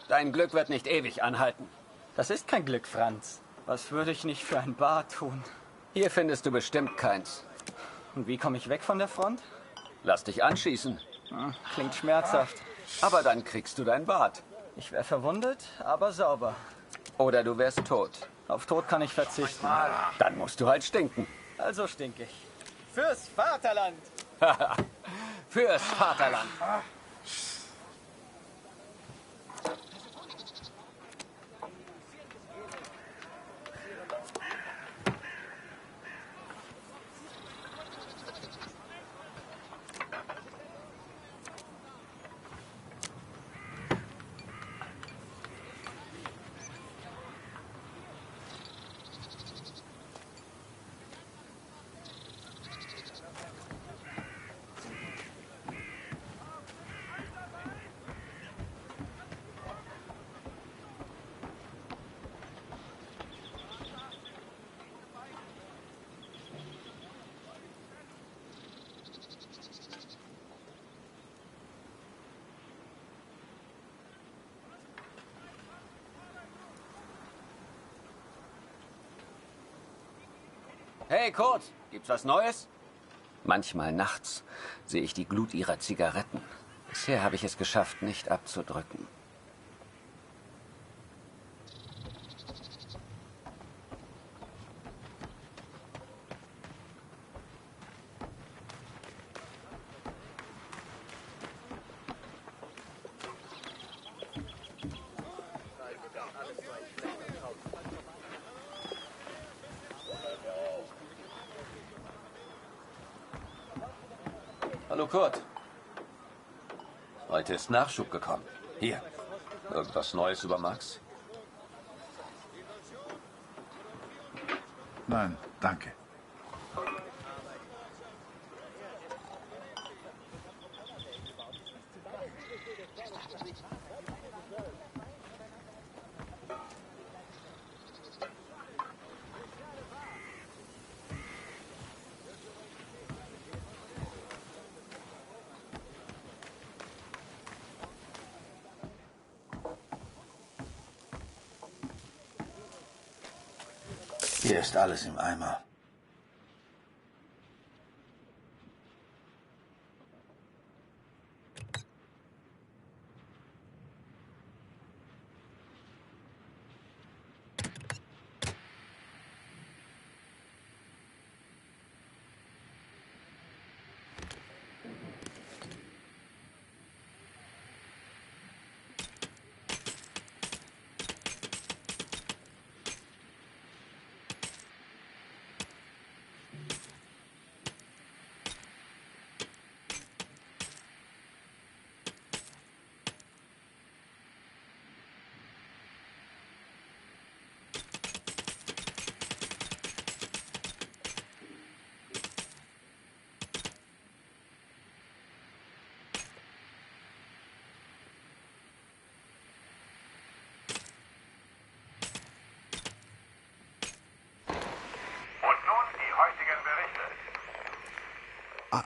Dein Glück wird nicht ewig anhalten. Das ist kein Glück, Franz. Was würde ich nicht für ein Bar tun? Hier findest du bestimmt keins. Und wie komme ich weg von der Front? Lass dich anschießen. Klingt schmerzhaft. Aber dann kriegst du dein Bad. Ich wäre verwundet, aber sauber. Oder du wärst tot. Auf Tod kann ich verzichten. Dann musst du halt stinken. Also stink ich. Fürs Vaterland! Fürs Vaterland! Hey Kurt, gibt's was Neues? Manchmal nachts sehe ich die Glut ihrer Zigaretten. Bisher habe ich es geschafft, nicht abzudrücken. Hallo Kurt. Heute ist Nachschub gekommen. Hier. Irgendwas Neues über Max? Nein, danke. Hier ist alles im Eimer.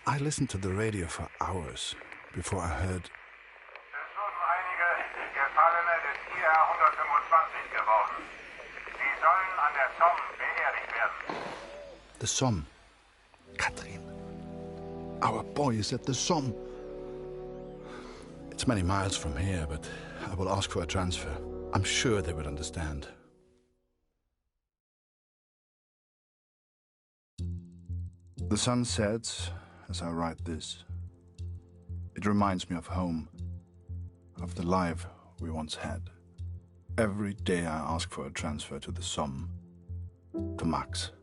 I listened to the radio for hours before I heard. Es wurden einige Gefallene des IR 125 geworden. Sie sollen an der Somme beerdigt werden. The Somme. Katrin. Our boy is at the Somme. It's many miles from here, but I will ask for a transfer. I'm sure they will understand. The sun sets as I write this. It reminds me of home, of the life we once had. Every day I ask for a transfer to the Somme, to Max.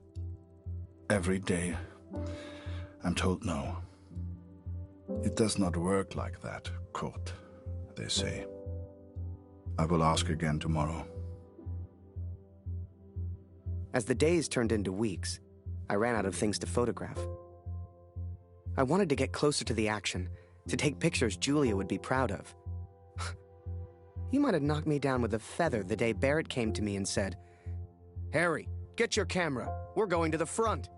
Every day I'm told no. It does not work like that, Kurt, they say. I will ask again tomorrow. As the days turned into weeks, I ran out of things to photograph. I wanted to get closer to the action, to take pictures Julia would be proud of. You might have knocked me down with a feather the day Barrett came to me and said, "Harry, get your camera. We're going to the front."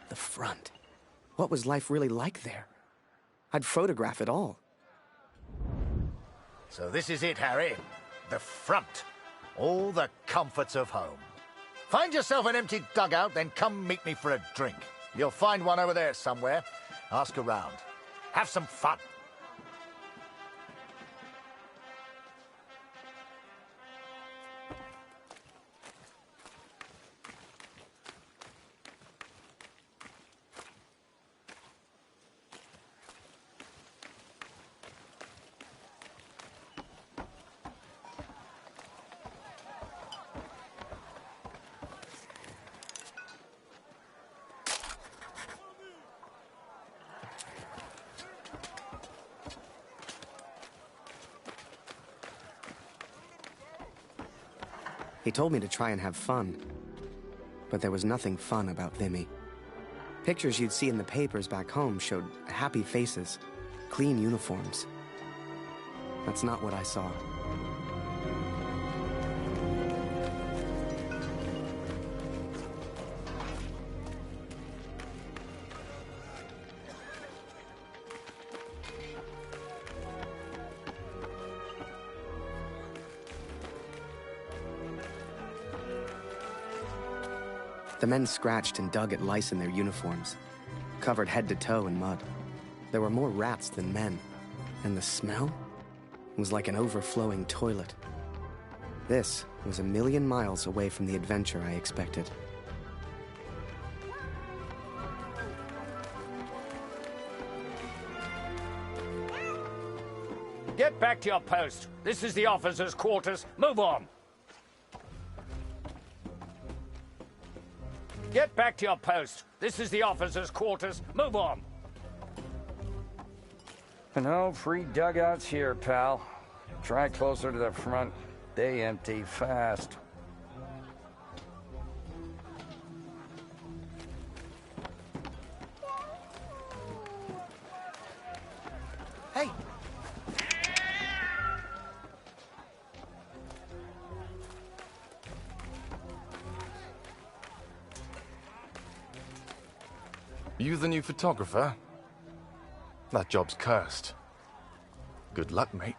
The front. What was life really like there? I'd photograph it all. So this is it, Harry. The front. All the comforts of home. Find yourself an empty dugout, then come meet me for a drink. You'll find one over there somewhere. Ask around. Have some fun. He told me to try and have fun, but there was nothing fun about Vimy. Pictures you'd see in the papers back home showed happy faces, clean uniforms. That's not what I saw. The men scratched and dug at lice in their uniforms, covered head to toe in mud. There were more rats than men, and the smell was like an overflowing toilet. This was a million miles away from the adventure I expected. Get back to your post. This is the officers' quarters. Move on. Get back to your post. This is the officers' quarters. Move on. No free dugouts here, pal. Try closer to the front. They empty fast. Hey! You the new photographer? That job's cursed. Good luck, mate.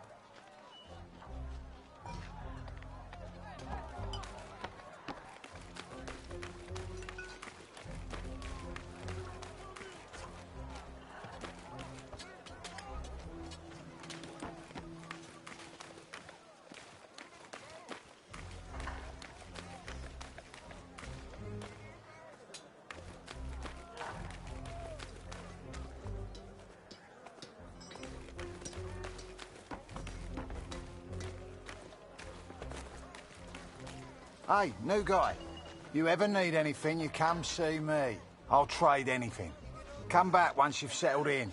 Hey, new guy. You ever need anything, you come see me. I'll trade anything. Come back once you've settled in.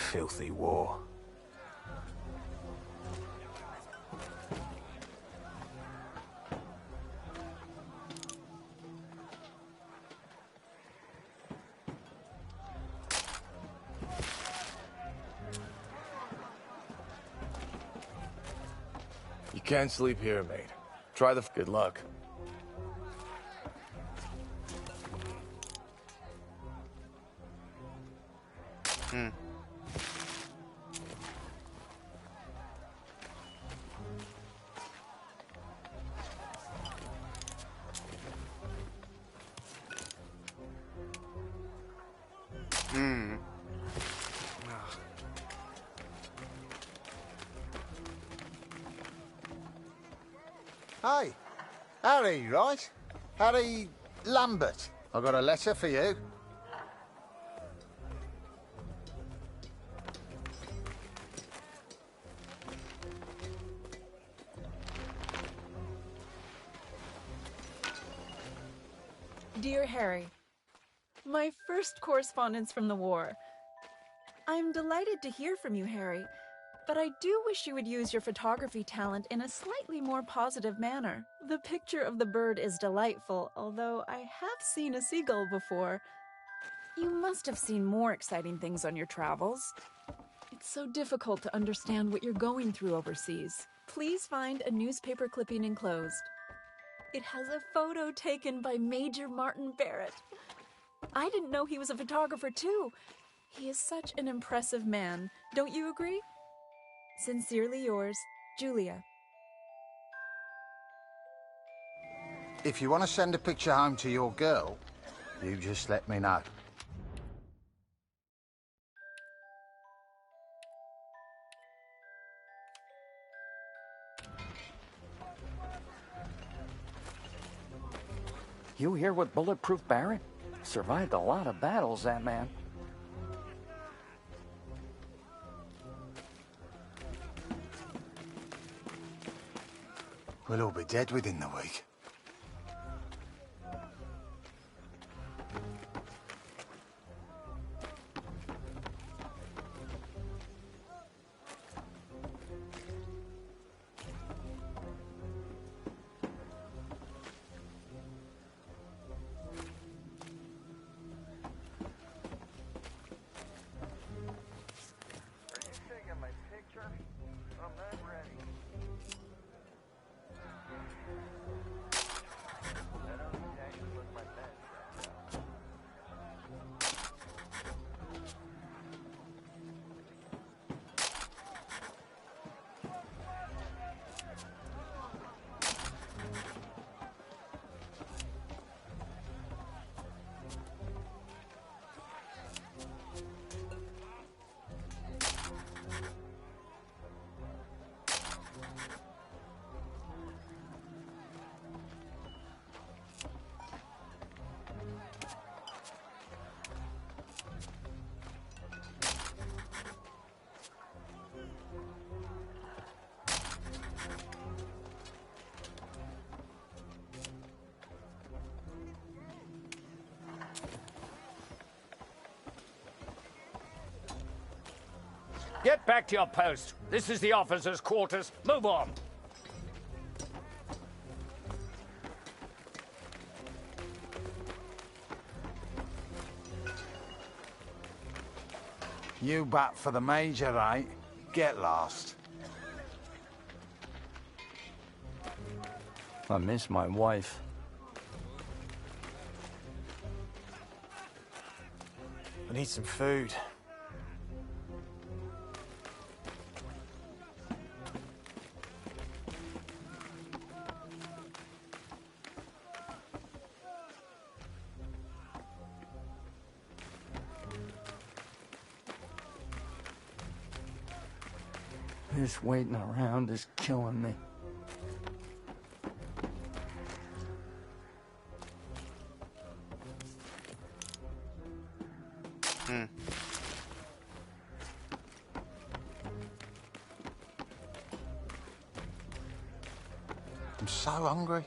filthy war. You can't sleep here, mate. Try the... Good luck. Hey, Harry, right? Harry Lambert. I got a letter for you. Dear Harry, my first correspondence from the war. I'm delighted to hear from you, Harry, but I do wish you would use your photography talent in a slightly more positive manner. The picture of the bird is delightful, although I have seen a seagull before. You must have seen more exciting things on your travels. It's so difficult to understand what you're going through overseas. Please find a newspaper clipping enclosed. It has a photo taken by Major Martin Barrett. I didn't know he was a photographer too. He is such an impressive man. Don't you agree? Sincerely yours, Julia. If you want to send a picture home to your girl, you just let me know. You here with Bulletproof Barrett? Survived a lot of battles, that man. We'll all be dead within the week. Get back to your post. This is the officers' quarters. Move on. You bat for the Major, right? Get lost. I miss my wife. I need some food. This waiting around is killing me. I'm so hungry.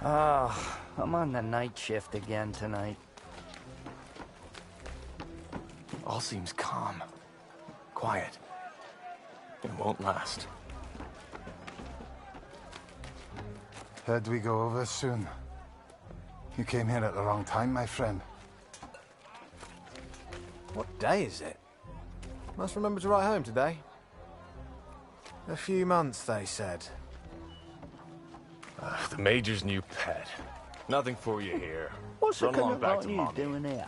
Ah, I'm on the night shift again tonight. seems calm. Quiet. It won't last. Heard we go over soon. You came here at the wrong time, my friend. What day is it? Must remember to write home today. A few months, they said. The Major's new pet. Nothing for you here. What's Run the along back to you Mommy. doing here?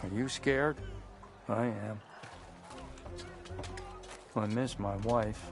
Are you scared? I am. I miss my wife.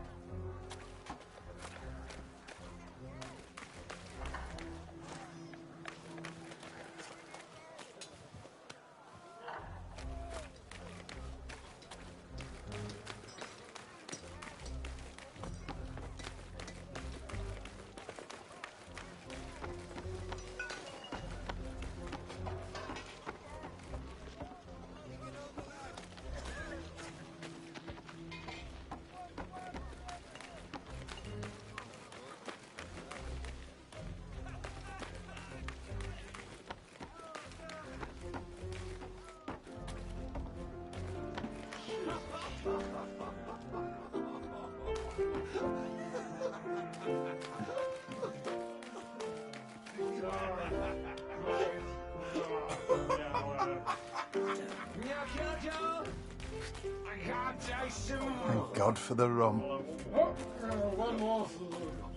Thank God for the rum.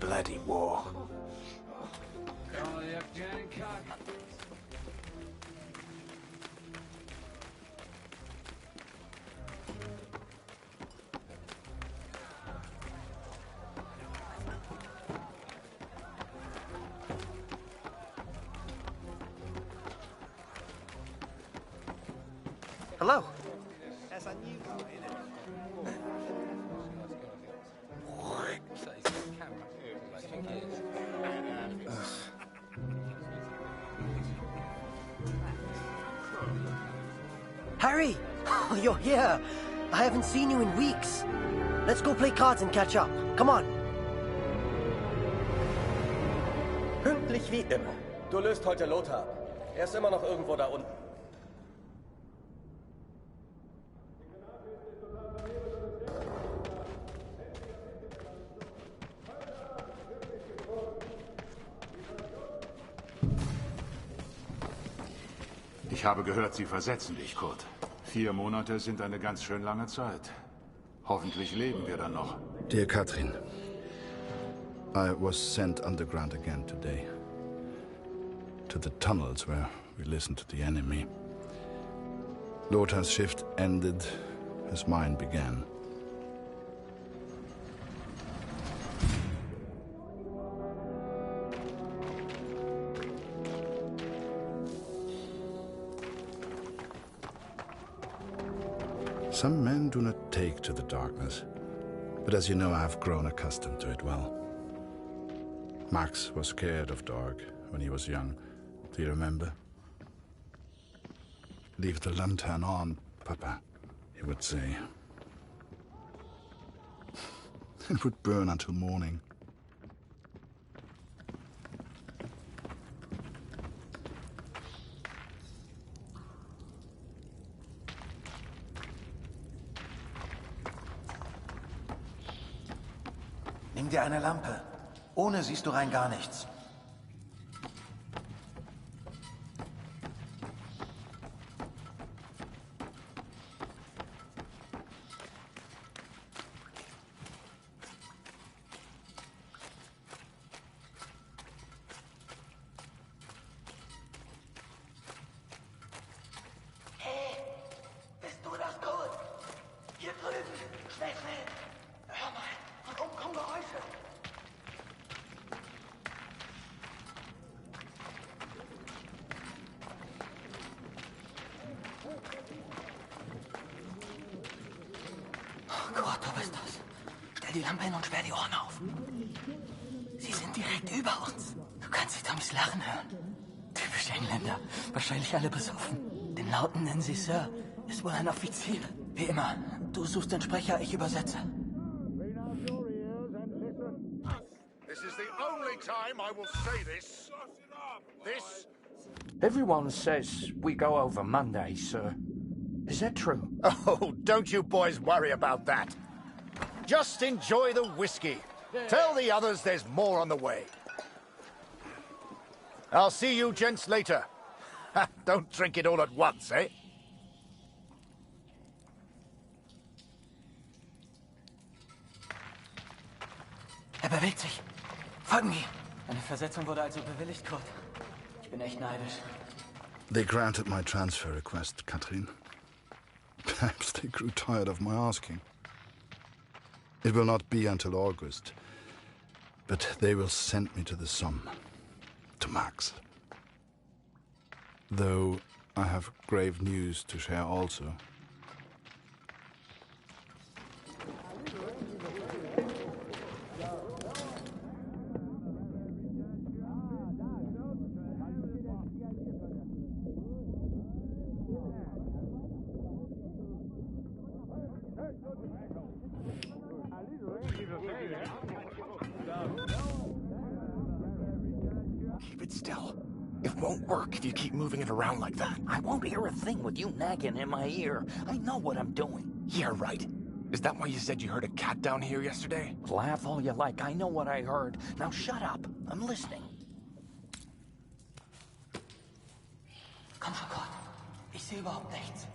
Bloody war. Hello. Harry! Oh, you're here. I haven't seen you in weeks. Let's go play cards and catch up. Come on. Pünktlich wie immer. Du löst heute Lothar ab. Er ist immer noch irgendwo da unten. Ich habe gehört, Sie versetzen dich, Kurt. 4 Monate sind eine ganz schön lange Zeit. Hoffentlich leben wir dann noch. Dear Katrin, I was sent underground again today. To the tunnels where we listened to the enemy. Lothar's shift ended as mine began. Some men do not take to the darkness, but as you know, I have grown accustomed to it well. Max was scared of dark when he was young. Do you remember? Leave the lantern on, Papa, he would say. It would burn until morning. Nimm dir eine Lampe. Ohne siehst du rein gar nichts. Hey, bist du das gut? Hier drüben. Schnell, schnell. Hör mal, von oben kommen Geräusche. Oh Gott, du bist das. Stell die Lampe hin und sperr die Ohren auf. Sie sind direkt über uns. Du kannst die Tommys lachen hören. Typisch Engländer. Wahrscheinlich alle besoffen. Den Lauten nennen sie Sir. Ist wohl ein Offizier. Wie immer. Du suchst den Sprecher, ich übersetze. This is the only time I will say this. This Everyone says we go over Monday, sir. Is that true? Oh, don't you boys worry about that. Just enjoy the whiskey. Tell the others there's more on the way. I'll see you gents later. Don't drink it all at once, eh? Bewegt sich. Folgen mir. Eine Versetzung wurde also bewilligt, Kurt. Ich bin echt neidisch. They granted my transfer request, Katrin. Perhaps they grew tired of my asking. It will not be until August, but they will send me to the Somme, to Max. Though I have grave news to share also. Keep it still. It won't work if you keep moving it around like that. I won't hear a thing with you nagging in my ear. I know what I'm doing. Yeah, right. Is that why you said you heard a cat down here yesterday? Laugh all you like. I know what I heard. Now shut up. I'm listening. Komm schon, Kurt. Ich sehe überhaupt nichts.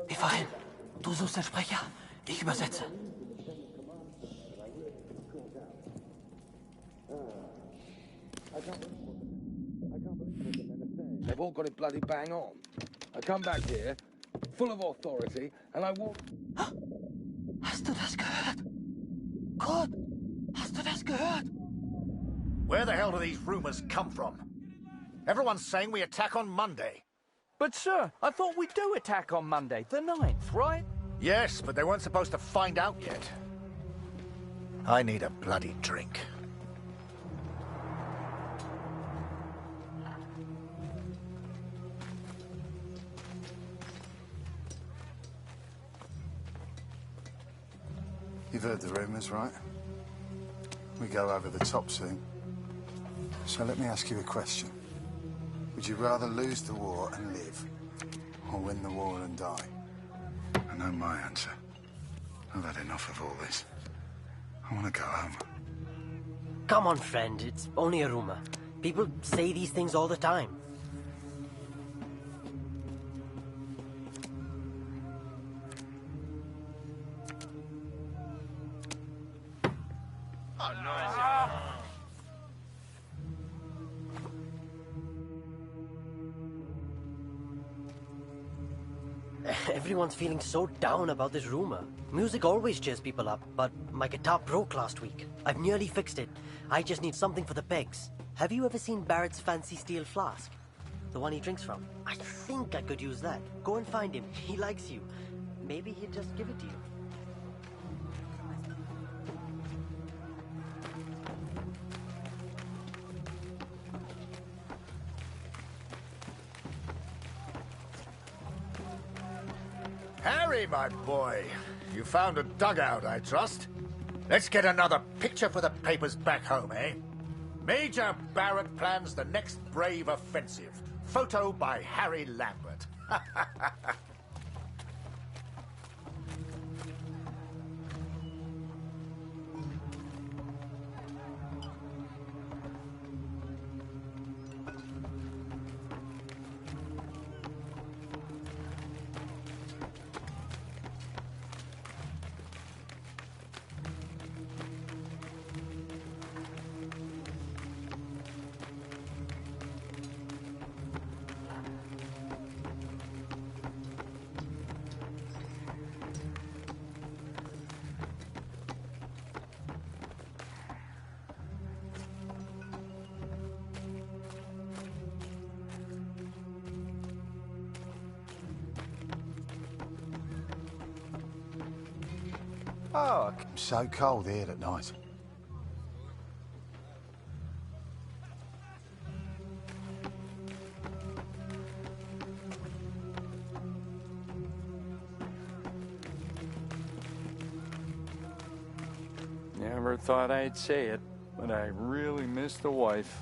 Wie vorhin. Du suchst den Sprecher. Ich übersetze. They've all got it bloody bang on. I come back here, full of authority, and I walk... Hast du das gehört? Kurt, hast du das gehört? Where the hell do these rumors come from? Everyone's saying we attack on Monday. But, sir, I thought we do attack on Monday, the 9th, right? Yes, but they weren't supposed to find out yet. I need a bloody drink. You've heard the rumors, right? We go over the top soon. So let me ask you a question. Would you rather lose the war and live, or win the war and die? I know my answer. I've had enough of all this. I want to go home. Come on, friend. It's only a rumor. People say these things all the time. Everyone's feeling so down about this rumor. Music always cheers people up, but my guitar broke last week. I've nearly fixed it. I just need something for the pegs. Have you ever seen Barrett's fancy steel flask? The one he drinks from? I think I could use that. Go and find him. He likes you. Maybe he'd just give it to you. Harry, my boy, you found a dugout, I trust. Let's get another picture for the papers back home, eh? Major Barrett plans the next brave offensive. Photo by Harry Lambert. Oh, it's so cold here at night. Never thought I'd say it, but I really miss the wife.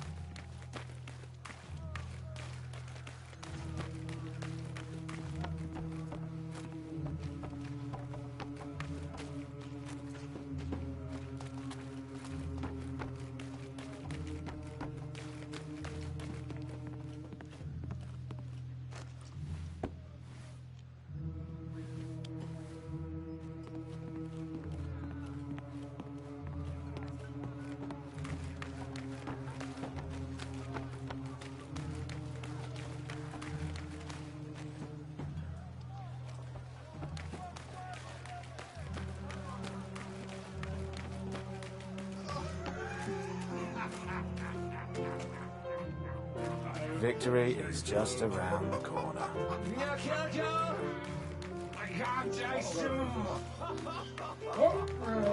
Victory is just around the corner.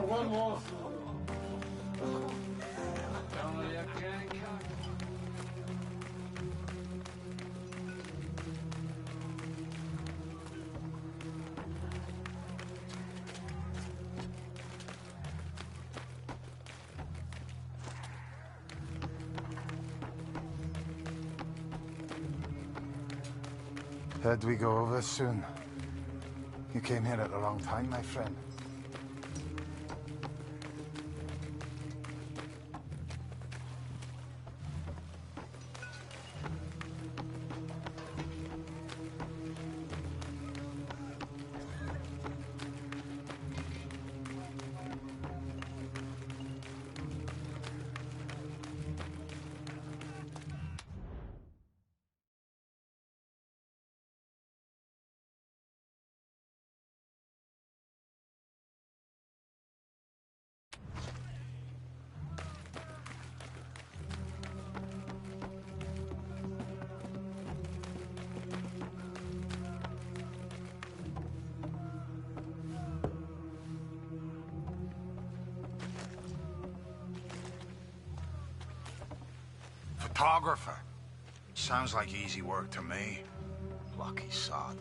One more. Heard we go over soon. You came here at the wrong time, my friend. Photographer. Sounds like easy work to me. Lucky sod.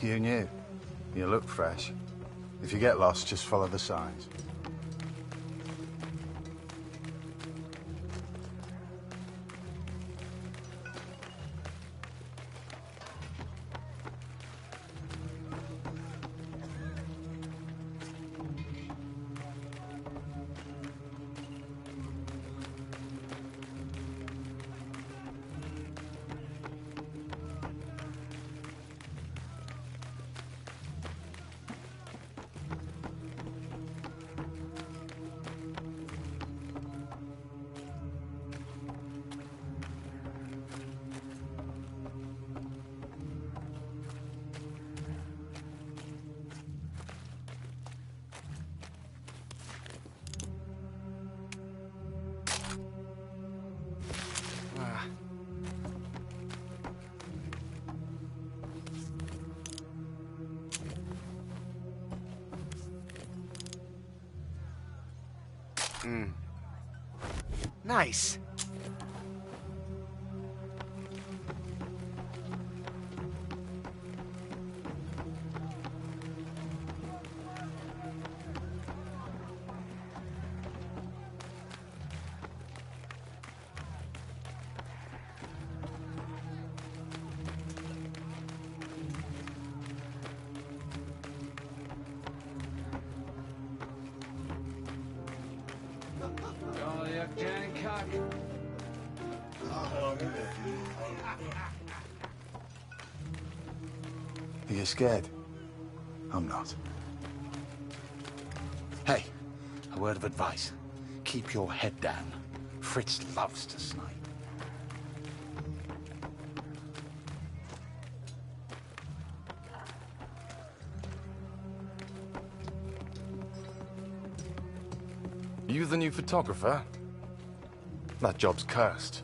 You new. You look fresh. If you get lost, just follow the signs. Nice. Duck Jancock. Are you scared? I'm not. Hey, a word of advice. Keep your head down. Fritz loves to snipe. You the new photographer? That job's cursed.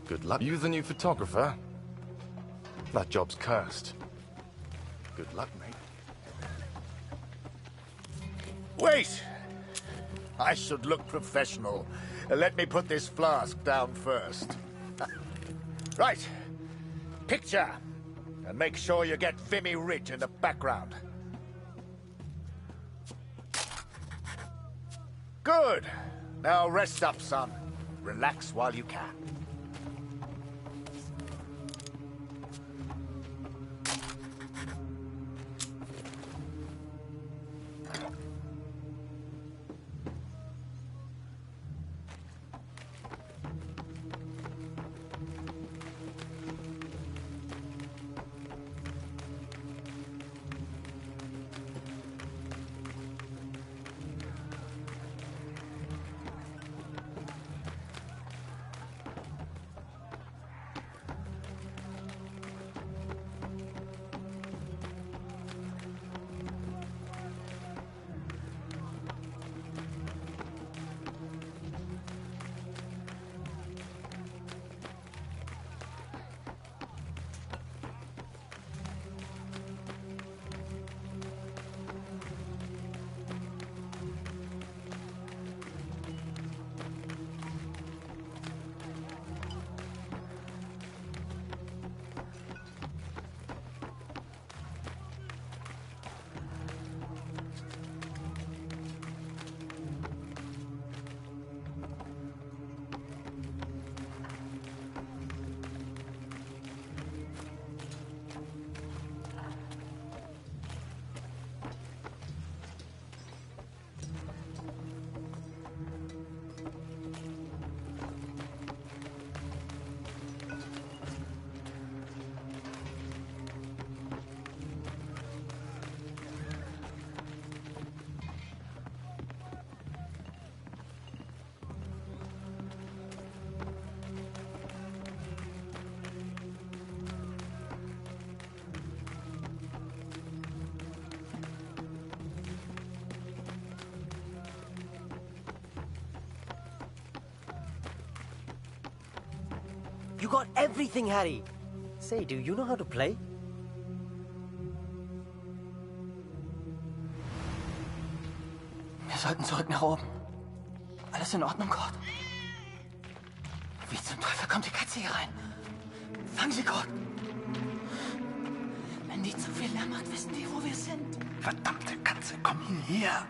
Good luck. You the new photographer? That job's cursed. Good luck, mate. Wait! I should look professional. Let me put this flask down first. Right. Picture. And make sure you get Vimy Ridge in the background. Good. Now rest up, son. Relax while you can. You got everything, Harry. Say, do you know how to play? Wir sollten zurück nach oben. Alles in Ordnung, Kurt? Wie zum Teufel kommt die Katze hier rein? Fang sie, Kurt! Wenn die zu viel Lärm macht, wissen die, wo wir sind. Verdammte Katze, komm hierher!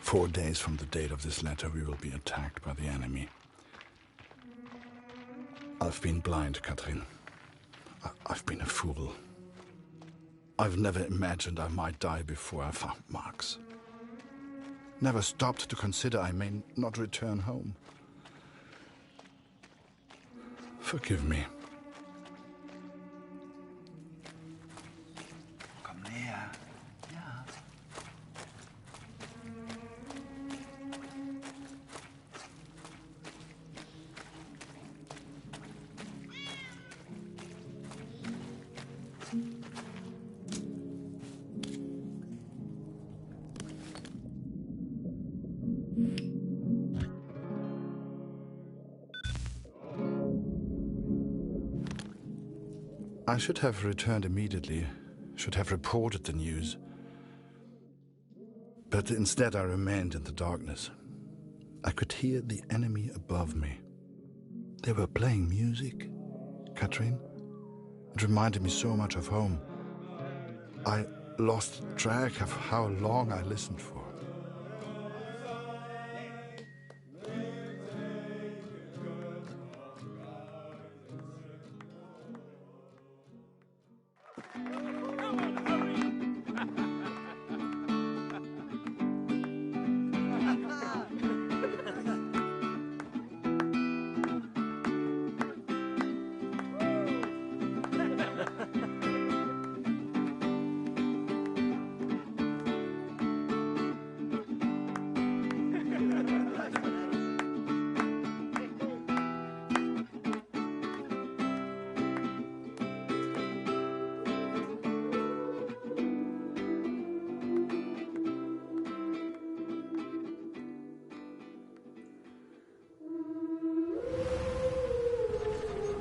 "4 days from the date of this letter, we will be attacked by the enemy. I've been blind, Katrin. I've been a fool. I've never imagined I might die before I found Max. Never stopped to consider I may not return home. Forgive me. Komm näher. Ja. I should have returned immediately, should have reported the news. But instead I remained in the darkness. I could hear the enemy above me. They were playing music, Catherine. It reminded me so much of home. I lost track of how long I listened for.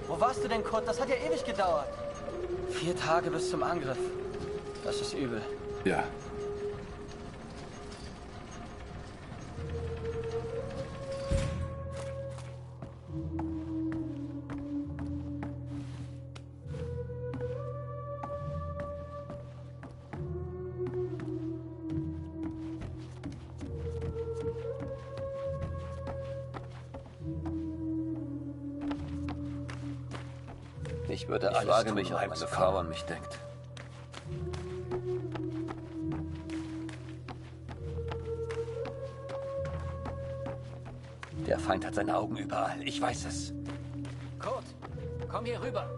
Wo warst du denn, Kurt? Das hat ja ewig gedauert. 4 Tage bis zum Angriff. Das ist übel. Ja. Ich würde alles frage tun, mich, ob ob meine meine Frau an mich denkt. Der Feind hat seine Augen überall. Ich weiß es. Kurt, komm hier rüber.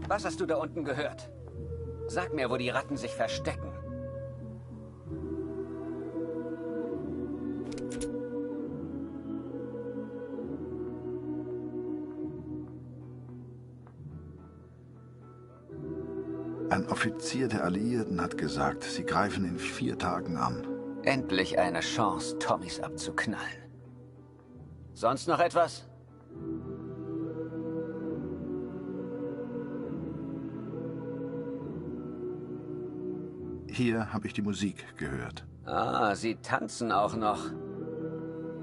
Was hast du da unten gehört? Sag mir, wo die Ratten sich verstecken. Ein Offizier der Alliierten hat gesagt, sie greifen in 4 Tagen an. Endlich eine Chance, Tommys abzuknallen. Sonst noch etwas? Hier habe ich die Musik gehört. Ah, sie tanzen auch noch.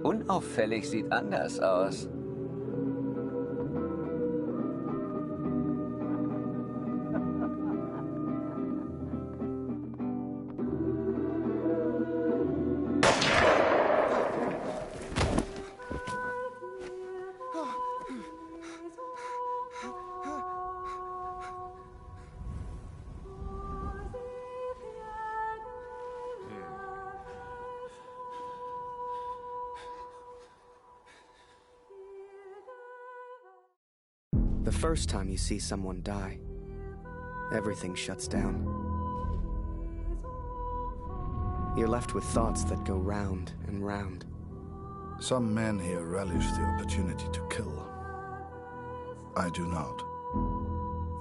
Unauffällig sieht anders aus. The first time you see someone die, everything shuts down. You're left with thoughts that go round and round. Some men here relish the opportunity to kill. I do not.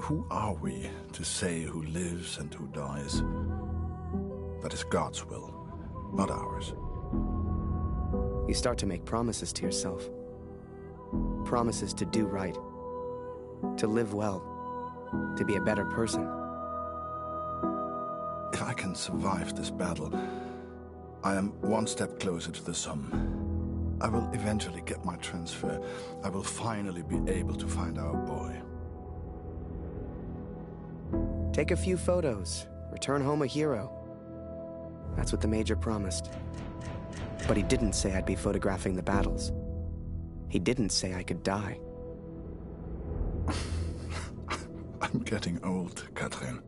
Who are we to say who lives and who dies? That is God's will, not ours. You start to make promises to yourself. Promises to do right. To live well. To be a better person. If I can survive this battle, I am one step closer to the Somme. I will eventually get my transfer. I will finally be able to find our boy. Take a few photos. Return home a hero. That's what the Major promised. But he didn't say I'd be photographing the battles. He didn't say I could die. I'm getting old, Catherine.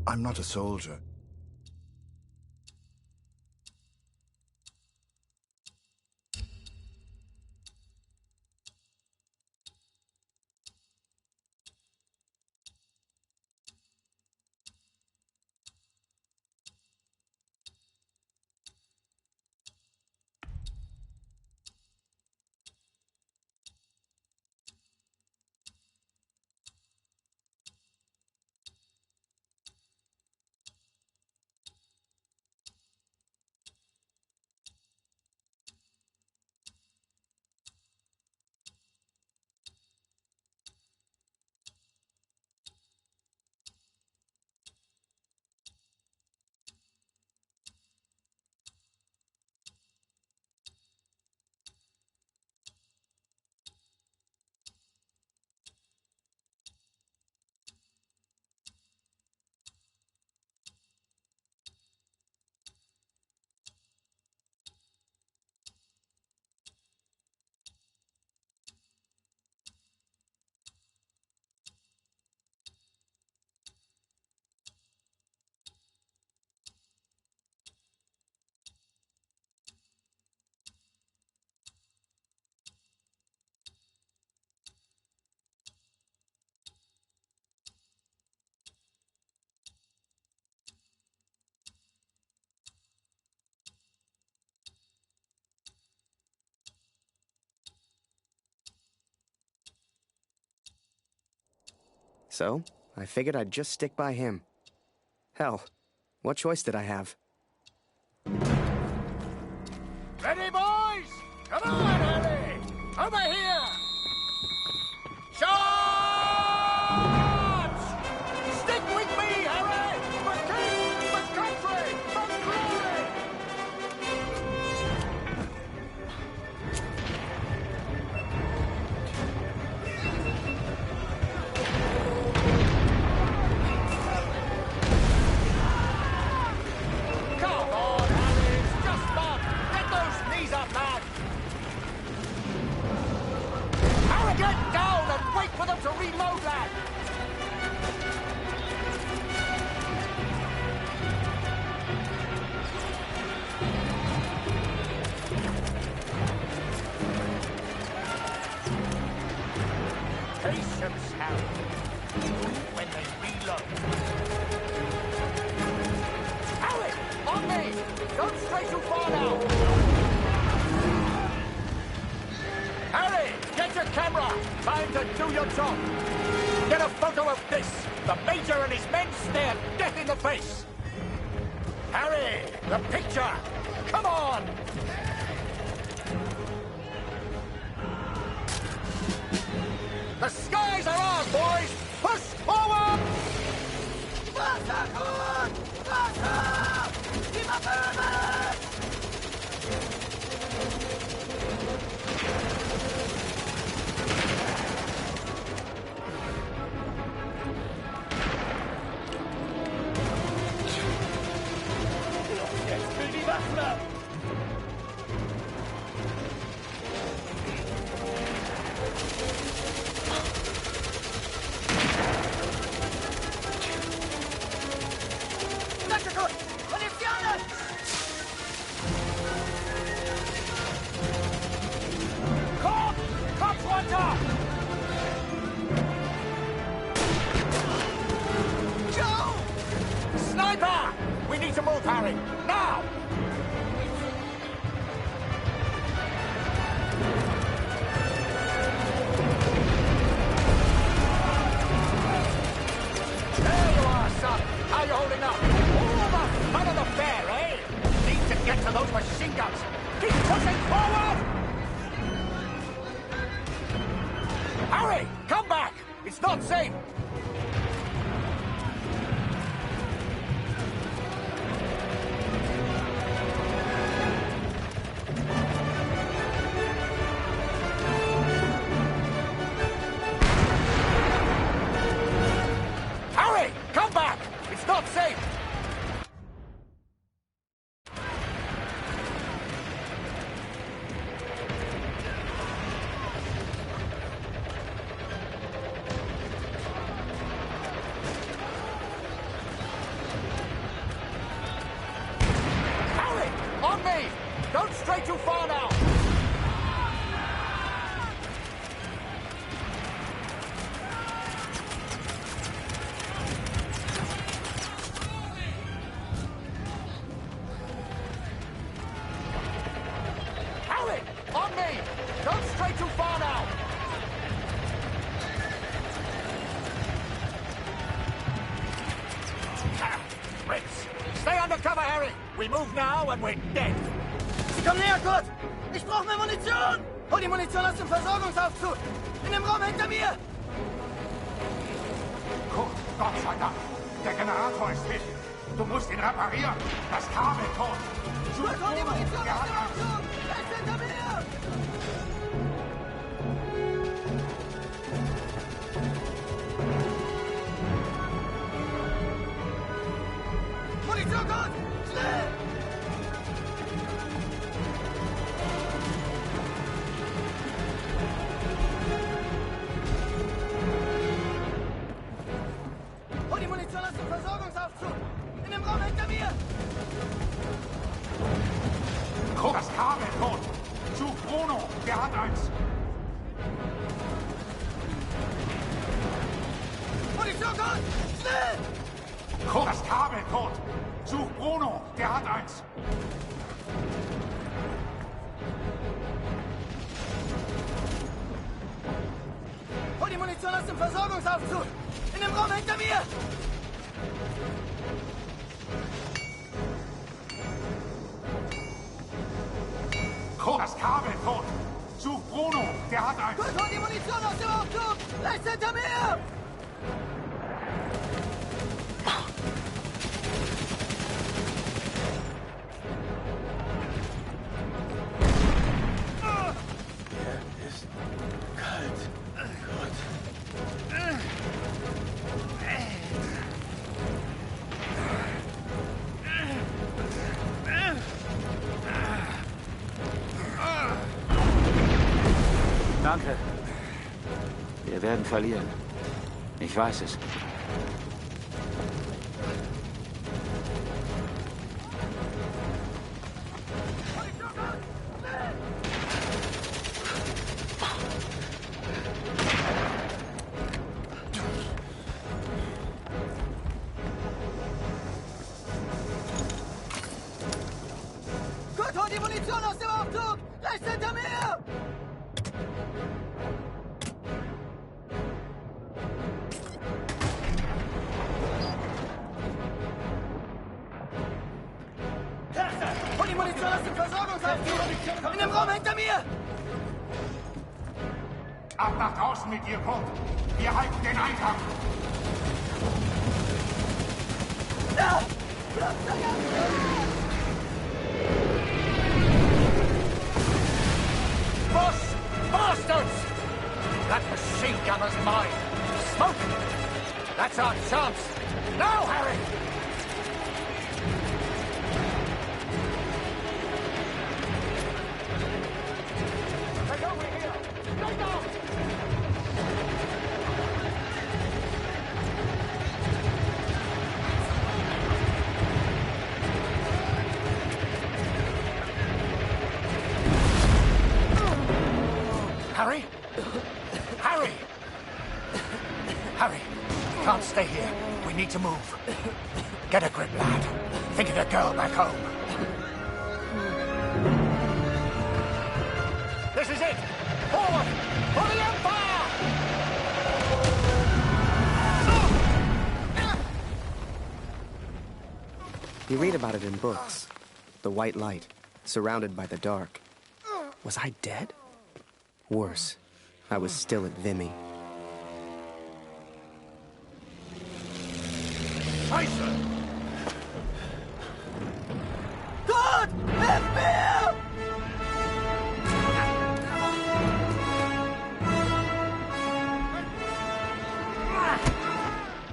I'm not a soldier. So, I figured I'd just stick by him. Hell, what choice did I have? Ready, boys? Come on, Harry! Over here! Charge! Stick with me, Harry! For king, for country, for glory! Come on, Harry! It's just fun! Get those knees up, lad! Harry, get down and wait for them to reload, lad! Patience, Harry. When they reload. Harry, on me! Don't stray too far now! Harry, get your camera! Time to do your job! Get a photo of this! The Major and his men stare death in the face! Harry, the picture! Come on! The skies are on, boys! Push forward! Jetzt will die Waffe! Electrical! Munition! Kopf! Kopf runter! Joe! Sniper! We need to move, Harry! Now! There you are, son! How you holding up? All the fun of the fair, eh? Need to get to those machine guns! Keep pushing forward! Harry! Come back! It's not safe! Harry! Come back! It's not safe! On me! Don't stray too far now! Harry! On me! Don't stray too far now! Fritz! Stay under cover, Harry! We move now and we're dead! Sie kommen näher, Kurt! Ich brauche mehr Munition! Hol die Munition aus dem Versorgungsaufzug! In dem Raum hinter mir! Kurt, Gott sei Dank. Der Generator ist fit. Du musst ihn reparieren. Das Kabel, Kurt. Kurt, hol die Munition aus dem Aufzug! Er ist hinter mir! Munition, Kurt! Schnell! Hol die Munition aus dem Versorgungsaufzug! In dem Raum hinter mir! Kurt, das Kabel, Kurt. Such Bruno. Der hat eins. Munition, Kurt! Schnell! Kurt, das Kabel, Kurt. Such Bruno. Der hat eins. Hol die Munition aus dem Versorgungsaufzug! In dem Raum hinter mir! Kurt, das Kabel, Kurt. Such Bruno. Der hat eins. Kurt, hol die Munition aus dem Aufzug! Rechts hinter mir! Er ist kalt. Gott. Danke. Wir werden verlieren. Ich weiß es. Kurt, hol die Munition aus dem Aufzug! Rechts hinter mir! Hol die Munition aus dem Versorgungsaufzug! In dem Raum hinter mir! Ab nach draußen mit dir, Kurt. Wir halten den Eingang. Ja! Boss! Bastards! That machine gunner's mine! Smoke! That's our chance! Now, Harry! Take over here! Take off! Harry? Harry! Harry, can't stay here. We need to move. Get a grip, lad. Think of the girl back home. This is it! Forward! For the Empire! You read about it in books. The white light, surrounded by the dark. Was I dead? Worse, I was still at Vimy. Scheiße! Gott! Hilf mir!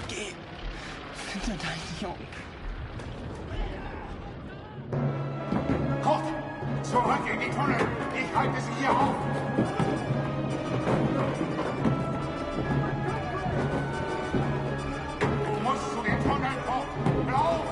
Geh! Finde deinen Jungen. Kurt, zurück in die Tunnel. Ich halte sie hier auf. Du musst zu den Tunneln, Kurt. Lauf!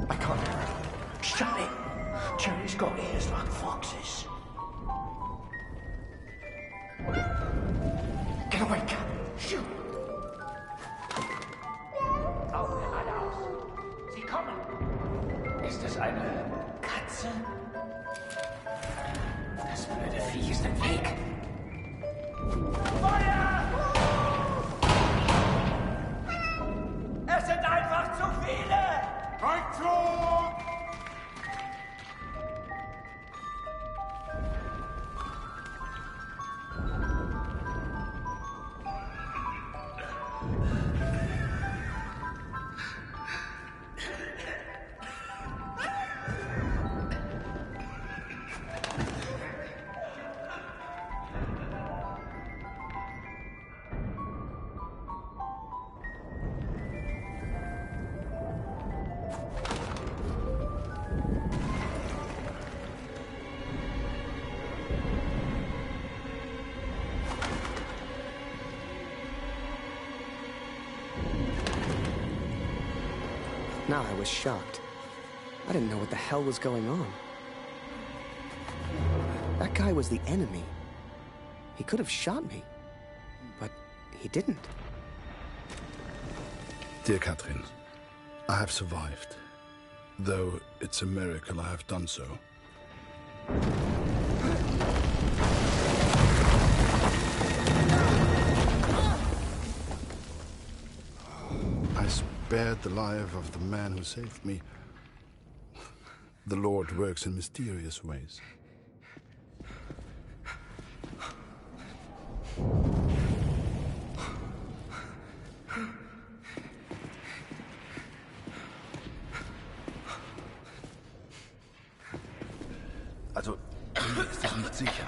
I can't hear it. Shut it! Cherry's got ears like foxes. Get away, cat! Shoot! Auf geradeaus. Sie kommen. Ist es eine Katze? Das blöde Viech ist im Weg. Feuer! Es sind einfach zu viele! Rückzug! Now I was shocked. I didn't know what the hell was going on. That guy was the enemy. He could have shot me, but he didn't. Dear Catherine, I have survived. Though it's a miracle I have done so. I spared the life of the man who saved me. The Lord works in mysterious ways. Also, hier ist es nicht sicher.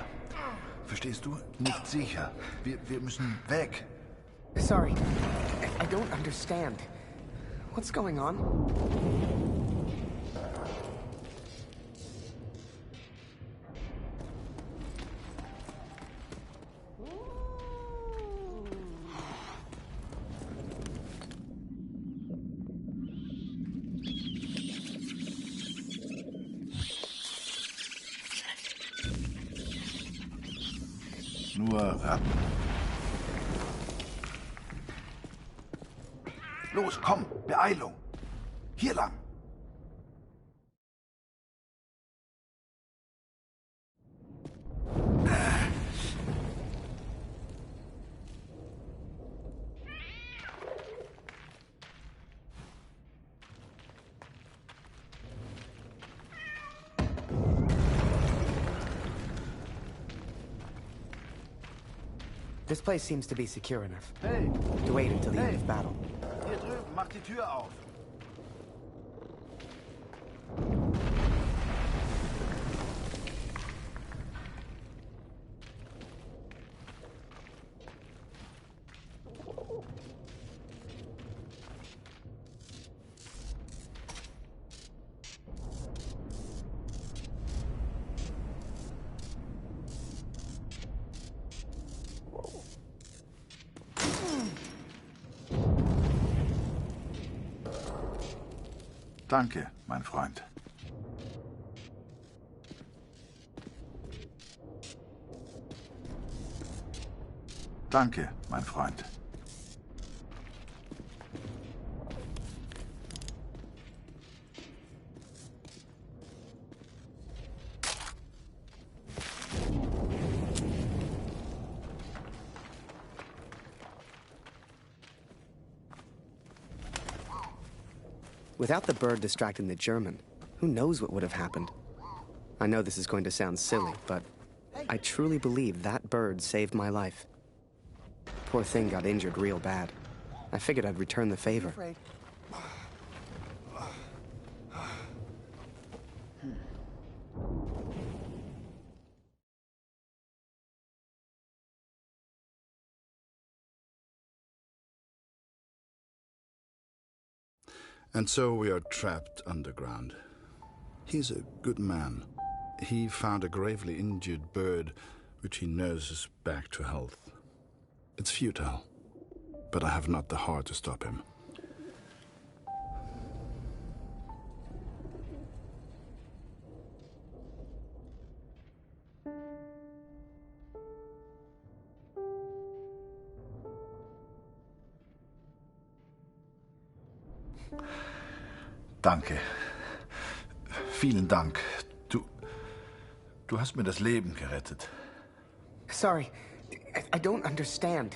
Verstehst du? Nicht sicher. Wir müssen weg. Sorry, I don't understand. What's going on? Nur Ratten. Los, komm, Beeilung. Hier lang. This place seems to be secure enough. Hey! To wait until the end of battle. Hier drüben, mach die Tür auf. Danke, mein Freund. Danke, mein Freund. Without the bird distracting the German, who knows what would have happened? I know this is going to sound silly, but I truly believe that bird saved my life. Poor thing got injured real bad. I figured I'd return the favor. And so we are trapped underground. He's a good man. He found a gravely injured bird, which he nurses back to health. It's futile, but I have not the heart to stop him. Danke. Vielen Dank. Du hast mir das Leben gerettet. Sorry, I don't understand.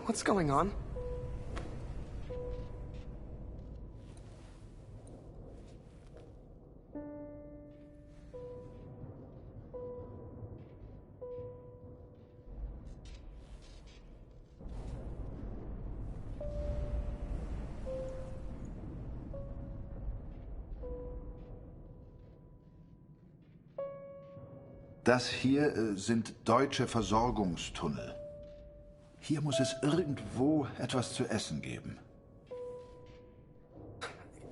What's going on? Das hier sind deutsche Versorgungstunnel. Hier muss es irgendwo etwas zu essen geben.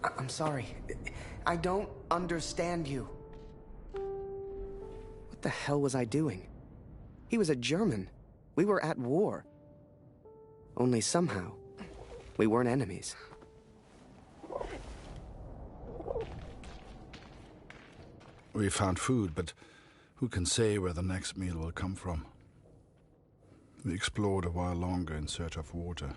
I'm sorry. I don't understand you. What the hell was I doing? He was a German. We were at war. Only somehow, we weren't enemies. We found food, but who can say where the next meal will come from? We explored a while longer in search of water.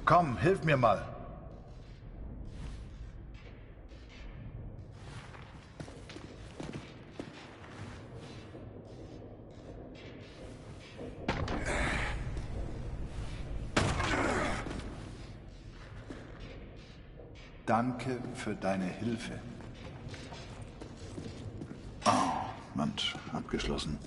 Komm, hilf mir mal. Danke für deine Hilfe. Oh, Mensch, abgeschlossen.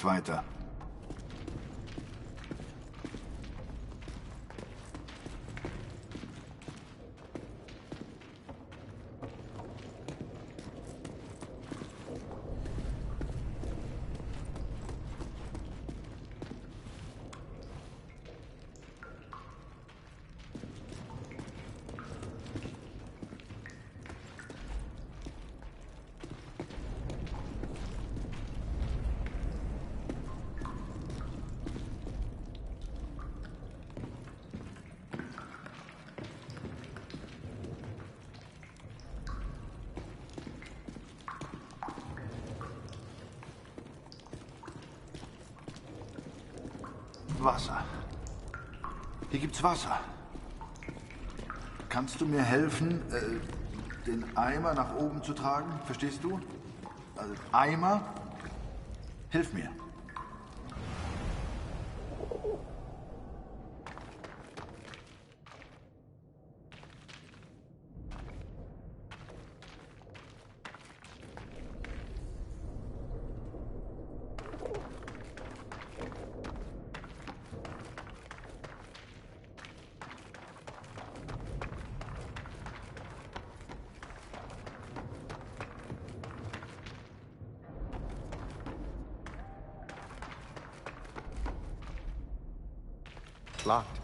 nicht weiter. Wasser. Hier gibt's Wasser. Kannst du mir helfen, den Eimer nach oben zu tragen? Verstehst du? Also Eimer? Hilf mir. Locked.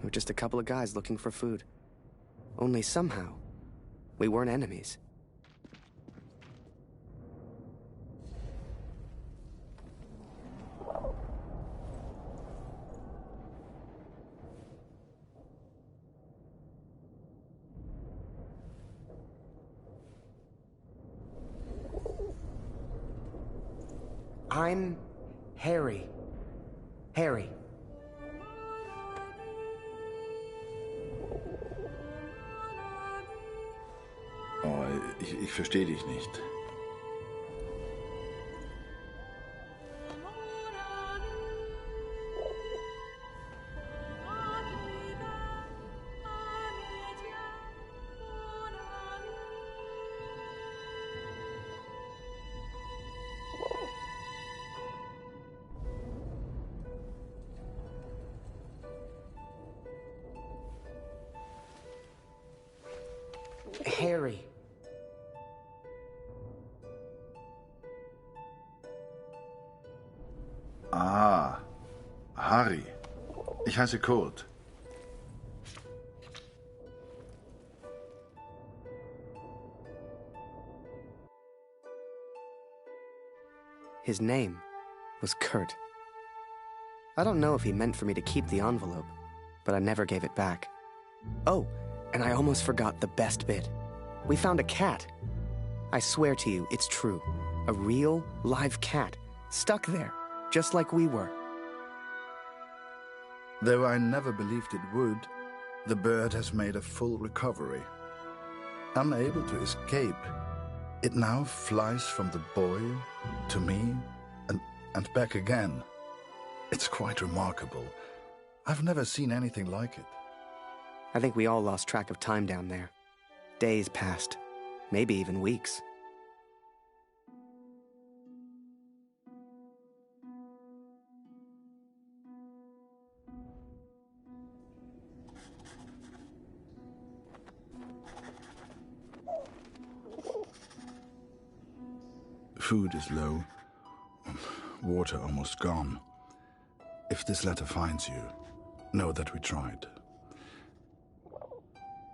We're just a couple of guys looking for food. Only somehow, we weren't enemies. I'm Harry. Harry. Oh, ich verstehe dich nicht. Harry. Ah, Harry. Ich heiße Kurt. His name was Kurt. I don't know if he meant for me to keep the envelope, but I never gave it back. Oh, and I almost forgot the best bit. We found a cat. I swear to you, it's true. A real, live cat, stuck there, just like we were. Though I never believed it would, the bird has made a full recovery. Unable to escape, it now flies from the boy to me and back again. It's quite remarkable. I've never seen anything like it. I think we all lost track of time down there. Days passed, maybe even weeks. Food is low, water almost gone. If this letter finds you, know that we tried.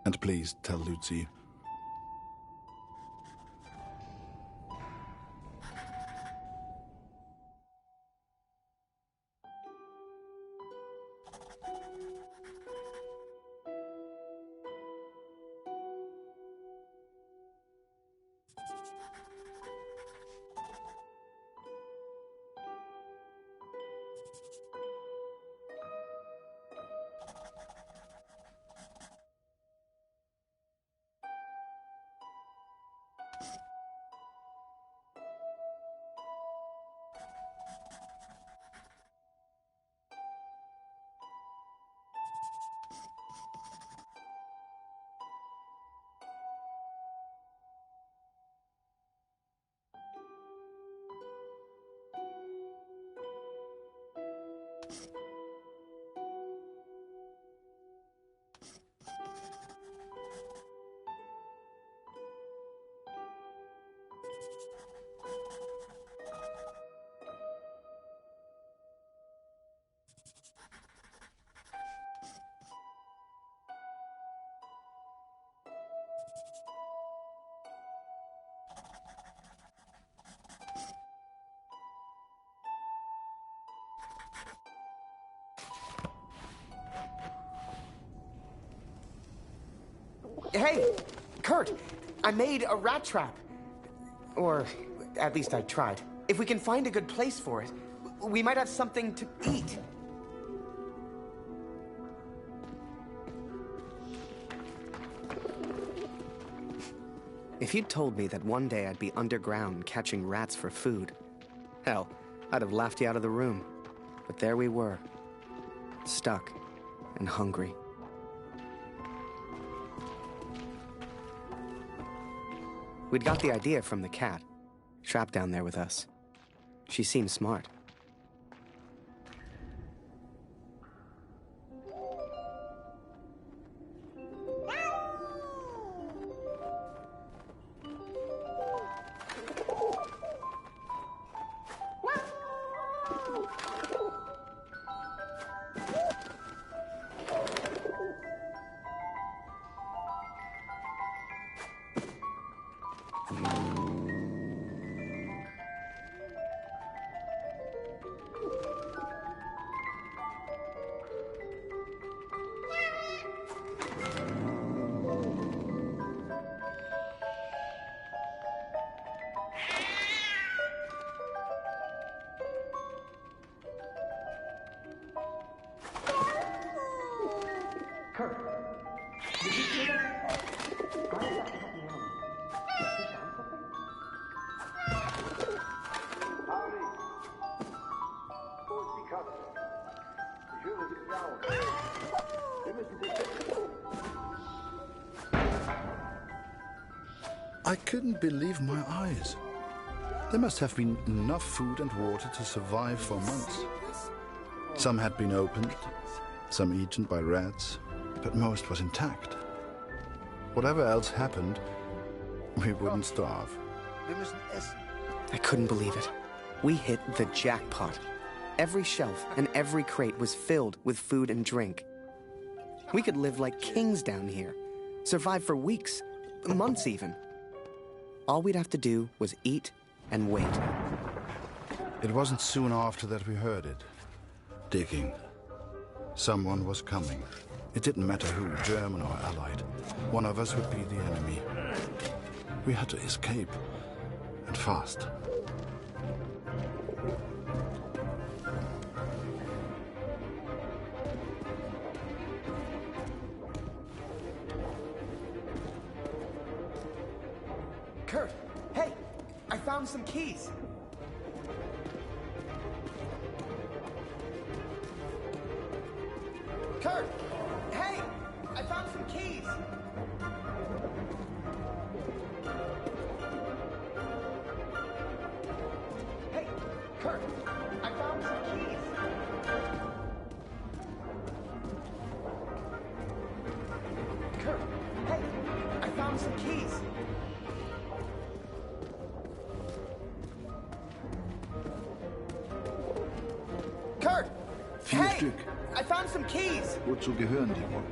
And please tell Lucy. Hey, Kurt, I made a rat trap. Or, at least I tried. If we can find a good place for it, we might have something to eat. If you'd told me that one day I'd be underground catching rats for food, hell, I'd have laughed you out of the room. But there we were, stuck and hungry. We'd got the idea from the cat, trapped down there with us. She seemed smart. I couldn't believe my eyes. There must have been enough food and water to survive for months. Some had been opened, some eaten by rats, but most was intact. Whatever else happened, we wouldn't starve. I couldn't believe it. We hit the jackpot. Every shelf and every crate was filled with food and drink. We could live like kings down here, survive for weeks, months even. All we'd have to do was eat and wait. It wasn't soon after that we heard it. Digging. Someone was coming. It didn't matter who, German or Allied. One of us would be the enemy. We had to escape, and fast. Kurt, hey, I found some keys. Kurt, hey, I found some keys. Hey, Kurt, I found some keys. Kurt, hey, I found some keys. Kurt! 4 Hey! Stück. I found some keys! Wozu gehören die wohl?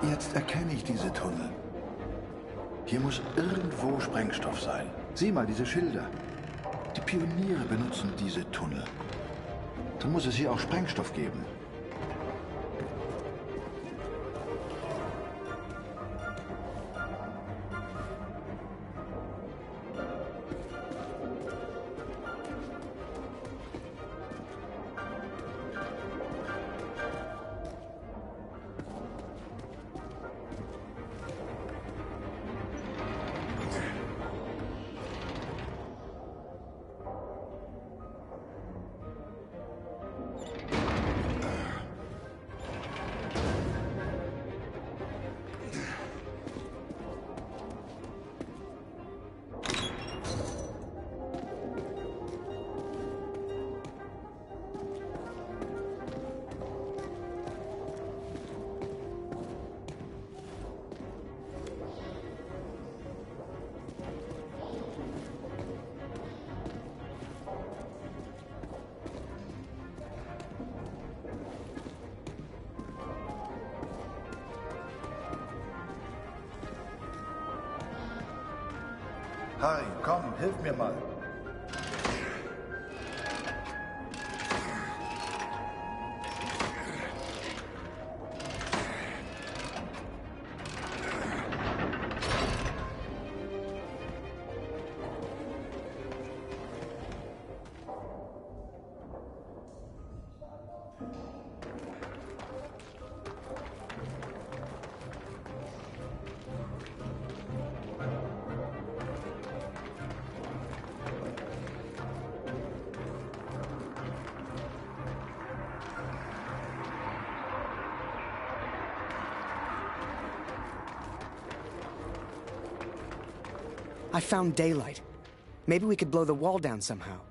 Jetzt erkenne ich diese Tunnel. Hier muss irgendwo Sprengstoff sein. Sieh mal diese Schilder. Die Pioniere benutzen diese Tunnel. Dann muss es hier auch Sprengstoff geben. Harry, komm, hilf mir mal. I found daylight. Maybe we could blow the wall down somehow.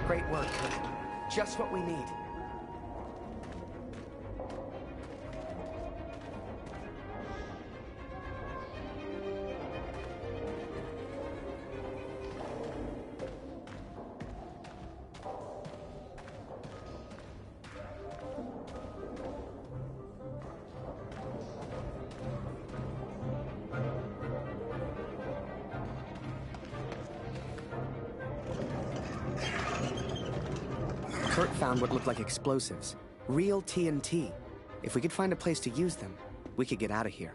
Great work, Kurt. Just what we need. Kurt found what looked like explosives. Real TNT. If we could find a place to use them, we could get out of here.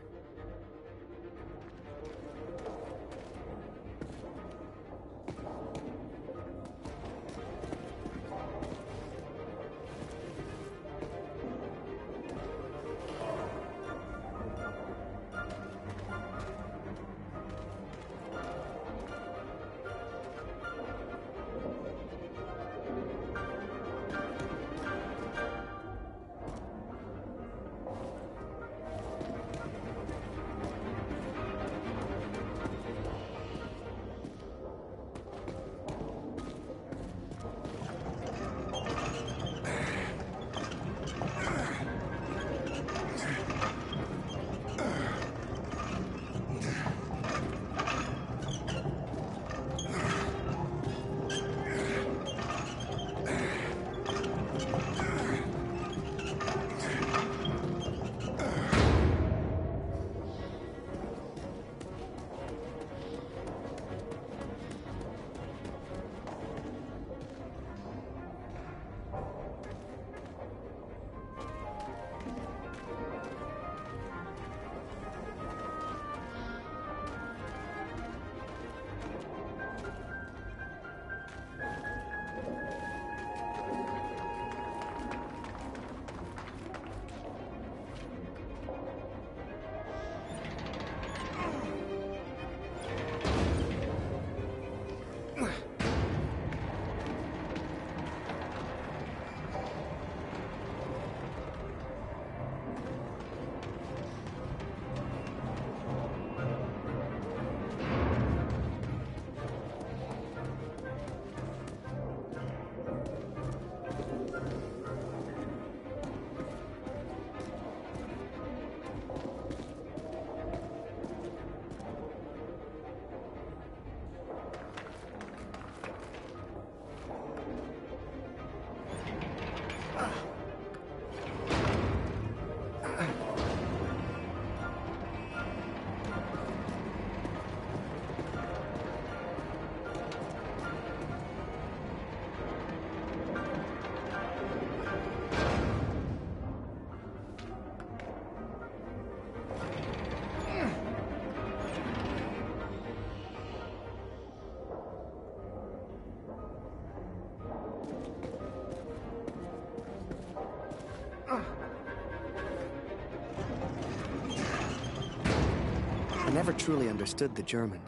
I never truly understood the German,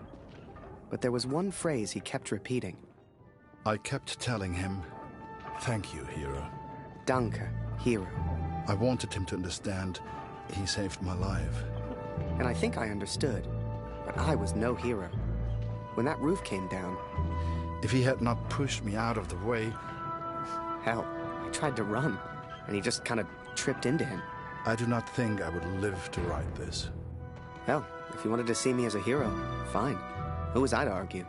but there was one phrase he kept repeating. I kept telling him, "Thank you, hero." Danke, hero. I wanted him to understand he saved my life. And I think I understood, but I was no hero. When that roof came down... If he had not pushed me out of the way... Hell, I tried to run, and he just kind of tripped into him. I do not think I would live to write this. Hell, if you wanted to see me as a hero, fine. Who was I to argue?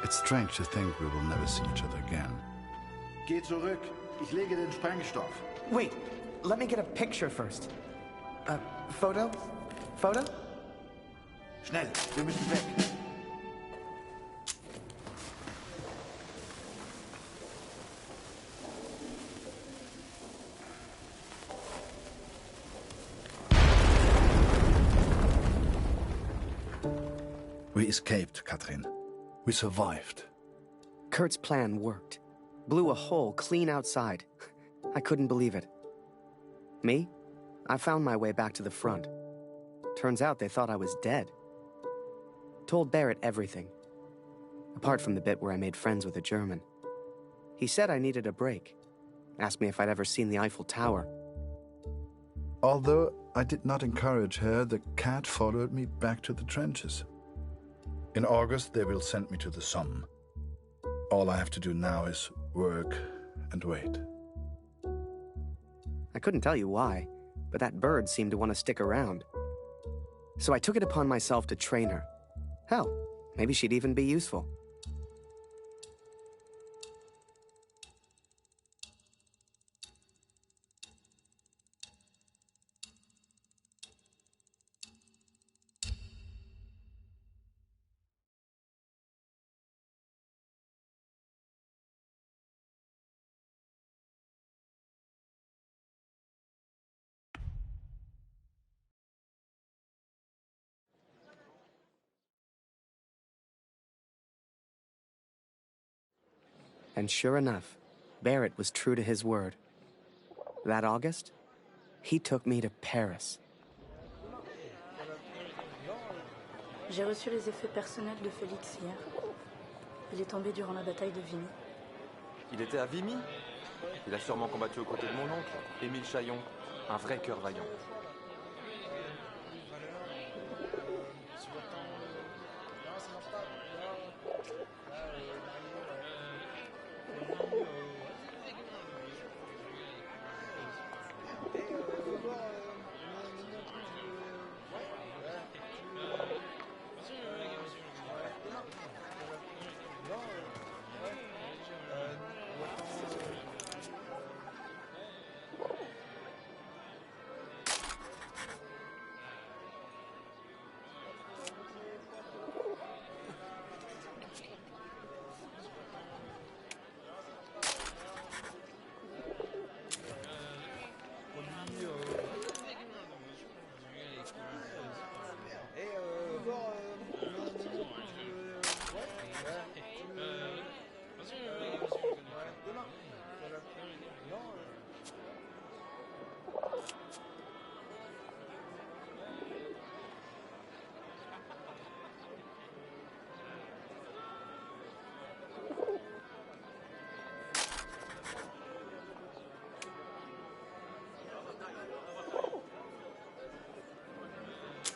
It's strange to think we will never see each other again. Geh zurück. Ich lege den Sprengstoff. Wait, let me get a picture first. Photo? Photo? Schnell, wir müssen weg. We escaped, Katrin. We survived. Kurt's plan worked. Blew a hole clean outside. I couldn't believe it. Me? I found my way back to the front. Turns out they thought I was dead. Told Barrett everything. Apart from the bit where I made friends with a German. He said I needed a break. Asked me if I'd ever seen the Eiffel Tower. Although I did not encourage her, the cat followed me back to the trenches. In August, they will send me to the Somme. All I have to do now is work and wait. I couldn't tell you why, but that bird seemed to want to stick around. So I took it upon myself to train her. Hell, maybe she'd even be useful. And sure enough, Barrett was true to his word. That August, he took me to Paris. J'ai reçu les effets personnels de Félix hier. Il est tombé durant la bataille de Vimy. Il était à Vimy? Il a sûrement combattu aux côtés de mon oncle, Émile Chaillon, un vrai cœur vaillant.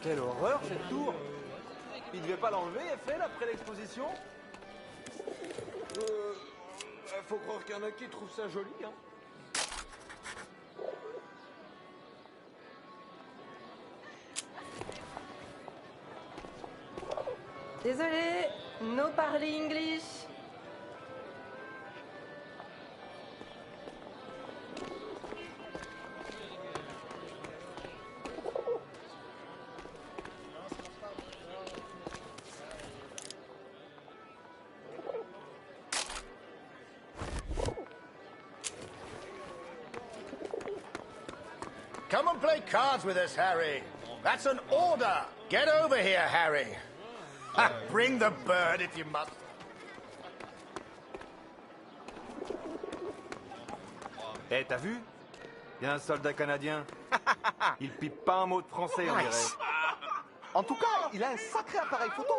Quelle horreur cette tour! Il devait pas l'enlever, Eiffel, après l'exposition? Faut croire qu'il y en a qui trouvent ça joli, hein. Désolé, no parler English. Come and play cards with us, Harry. That's an order. Get over here, Harry. Ha, bring the bird if you must. Eh, t'as vu? Il y a un soldat canadien. Il pipe pas un mot de français, on dirait. En tout cas, il a un sacré appareil photo.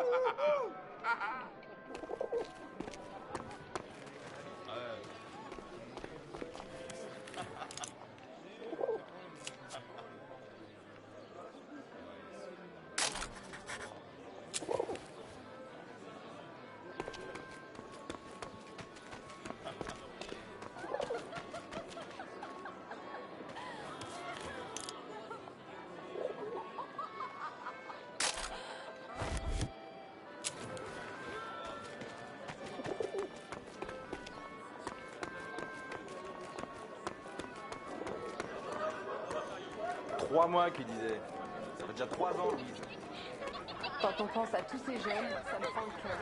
Trois mois, qu'il disait. Ça fait déjà 3 ans, Lise. Quand on pense à tous ces jeunes, ça me prend le cœur.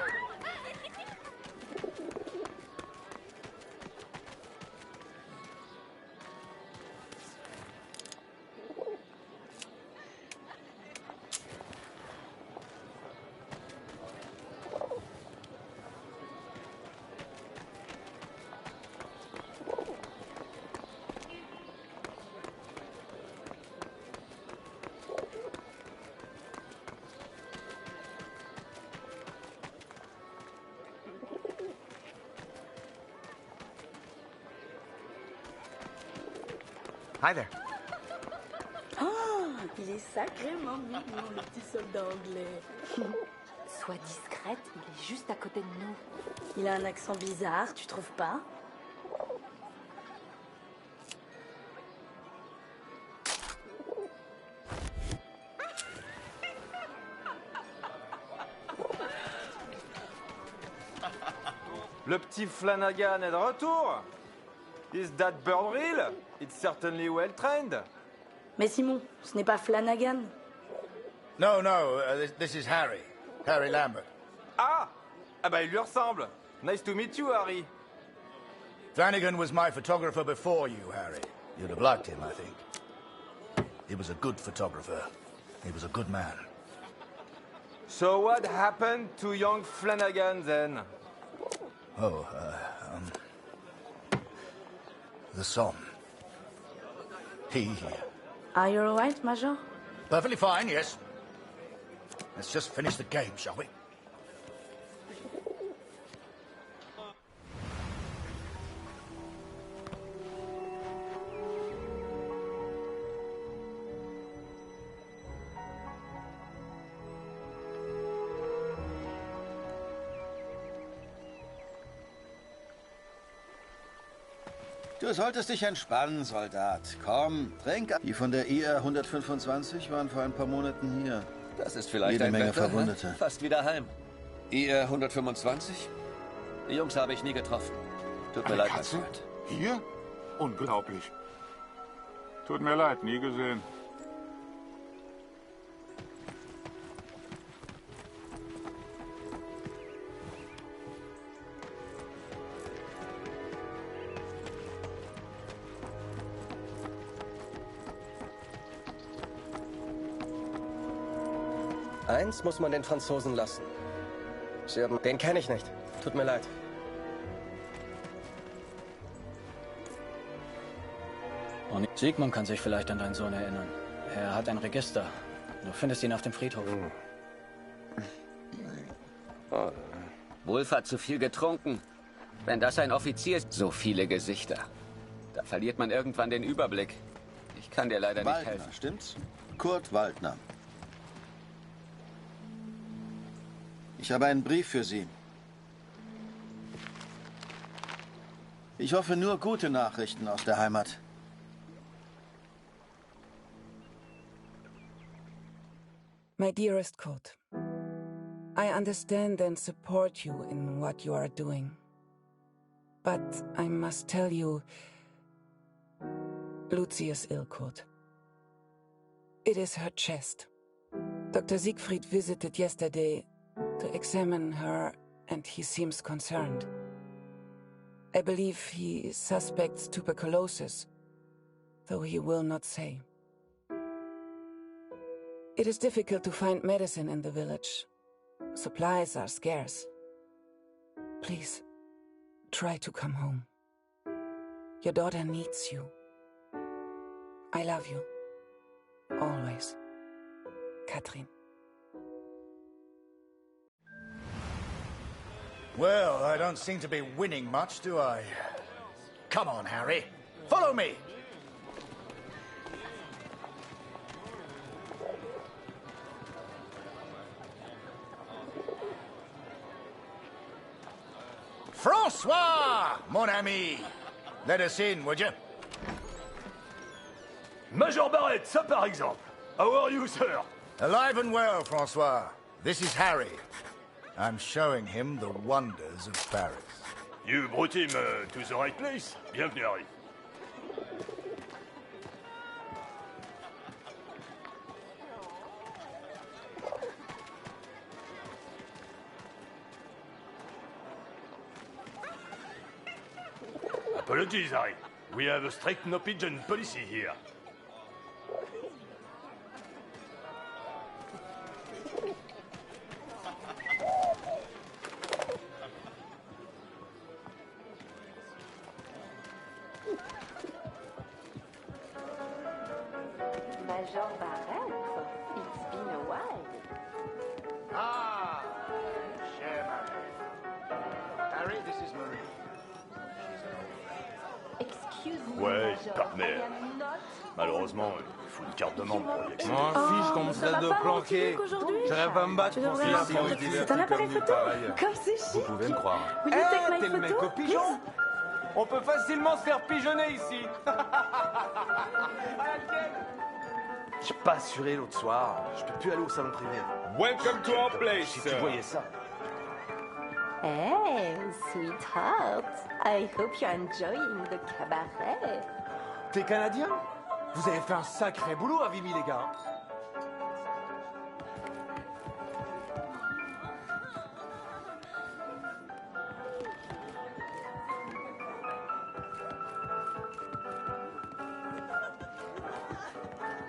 Hi there. Oh, il est sacrément mignon, le petit soldat anglais. Sois discrète, il est juste à côté de nous. Il a un accent bizarre, tu trouves pas? Le petit Flanagan est de retour. Is that bird real? It's certainly well trained. Mais Simon, ce n'est pas Flanagan. No, this is Harry. Harry Lambert. Ah! Ah bah il lui ressemble. Nice to meet you, Harry. Flanagan was my photographer before you, Harry. You'd have liked him, I think. He was a good photographer. He was a good man. So what happened to young Flanagan then? Oh, the Somme. He... Are you alright, Major? Perfectly fine, yes. Let's just finish the game, shall we? Du solltest dich entspannen, Soldat. Komm, trink. Die von der IR 125 waren vor ein paar Monaten hier. Das ist vielleicht Jede ein Menge Wetter, Verwundete. ne? Fast wieder heim. IR 125? Die Jungs habe ich nie getroffen. Tut mir Eine leid, mein Katze? Freund. Hier? Unglaublich. Tut mir leid, nie gesehen. Eins muss man den Franzosen lassen. Sie haben... Den kenne ich nicht. Tut mir leid. Und Sigmund kann sich vielleicht an deinen Sohn erinnern. Er hat ein Register. Du findest ihn auf dem Friedhof. Wolf hat zu viel getrunken. Wenn das ein Offizier ist, so viele Gesichter. Da verliert man irgendwann den Überblick. Ich kann dir leider nicht Waldner, helfen. stimmt's? Kurt Waldner. Ich habe einen Brief für Sie. Ich hoffe nur gute Nachrichten aus der Heimat. My dearest Kurt, I understand and support you in what you are doing. But I must tell you, Lucy is ill, Kurt. It is her chest. Dr. Siegfried visited yesterday to examine her, and he seems concerned. I believe he suspects tuberculosis, though he will not say. It is difficult to find medicine in the village. Supplies are scarce. Please, try to come home. Your daughter needs you. I love you. Always. Katrin. Well, I don't seem to be winning much, do I? Come on, Harry. Follow me. François, mon ami. Let us in, would you? Major Barrett, ça par exemple. How are you, sir? Alive and well, François. This is Harry. I'm showing him the wonders of Paris. You brought him to the right place. Bienvenue, Harry. Apologies, Harry. We have a strict no-pigeon policy here. Major Barrett, it's been a while. Ah, cher Marie. Harry, this is Marie. Excuse me, Ouais, Major. partenaire. I am not... Malheureusement, il faut une carte de membre pour y accéder. Mon fils, qu'on me traite de planqué. J'aurais pas me battre pour ça si on était C'est un appareil comme lui, photo. pareil. Comme c'est chic. Vous pouvez me croire. Will you take my T'es le mec photo, au pigeon. On peut facilement se faire pigeonner ici. J'ai pas assuré l'autre soir. Je peux plus aller au salon privé. Welcome to our place. Si tu voyais ça. Hey, sweetheart. I hope you're enjoying the cabaret. T'es canadien? Vous avez fait un sacré boulot à Vimy, les gars.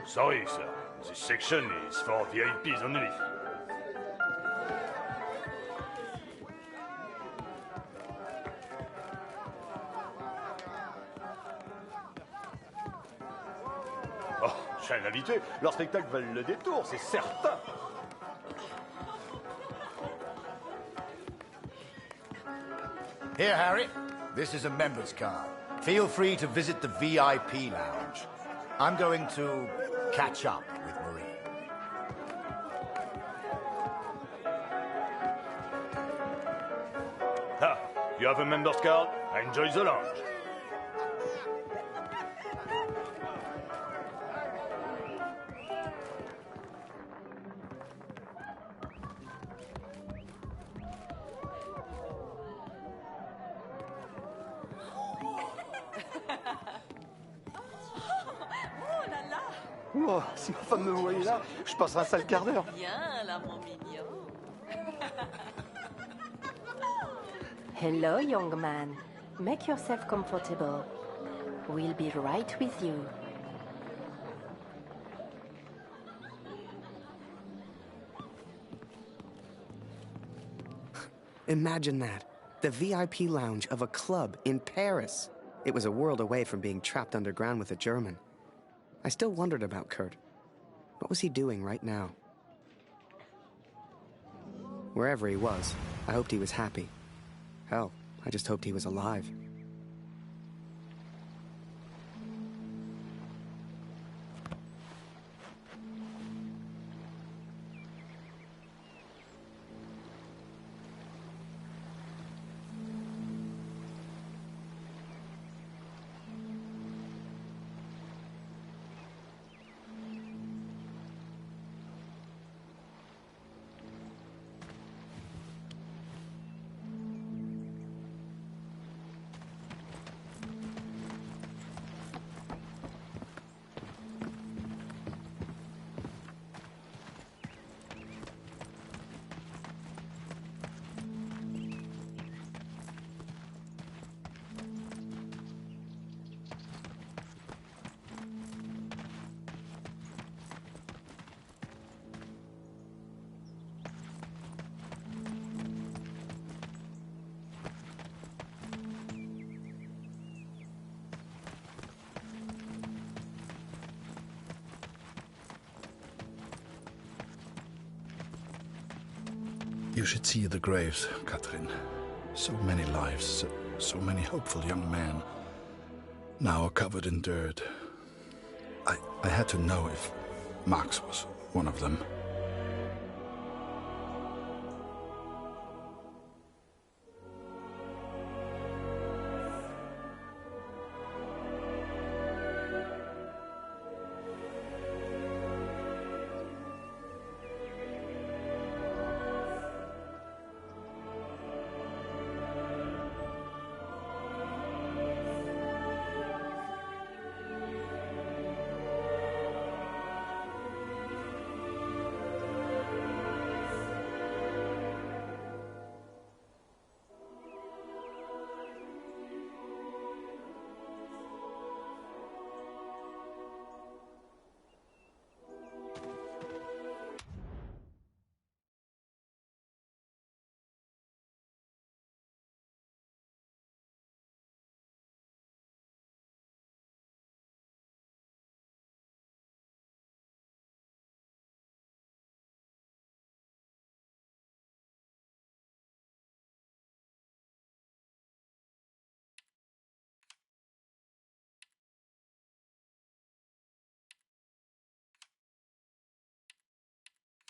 Sorry, sir. This section is for VIPs only. c'est un habitué. Leur spectacle valent le détour, c'est certain. Here, Harry. This is a member's card. Feel free to visit the VIP lounge. I'm going to catch up with Marie. Ah, you have a member's card? Enjoy the lounge. Oh, si ma femme me voyait là, je passerai un sale quart d'heure. Viens là, mon mignon. Hello, young man. Make yourself comfortable. We'll be right with you. Imagine that. The VIP lounge of a club in Paris. It was a world away from being trapped underground with a German. I still wondered about Kurt. What was he doing right now? Wherever he was, I hoped he was happy. Hell, I just hoped he was alive. You should see the graves, Catherine. So many lives, so many hopeful young men, now covered in dirt. I had to know if Max was one of them.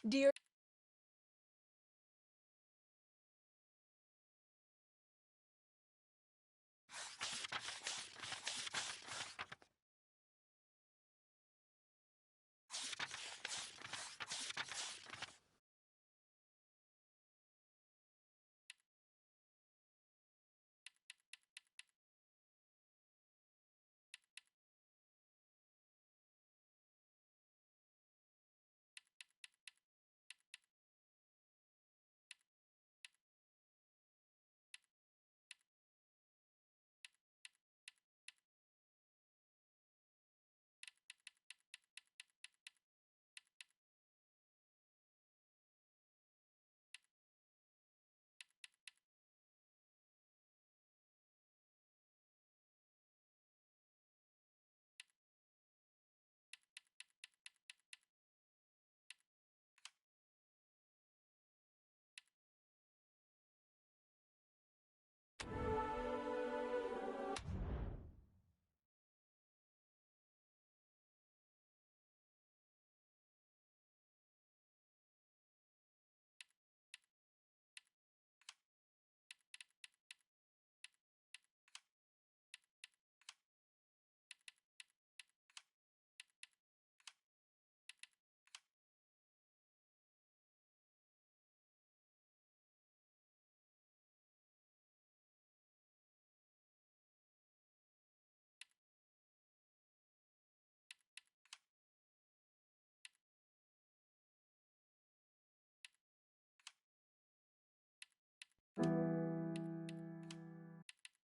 Dear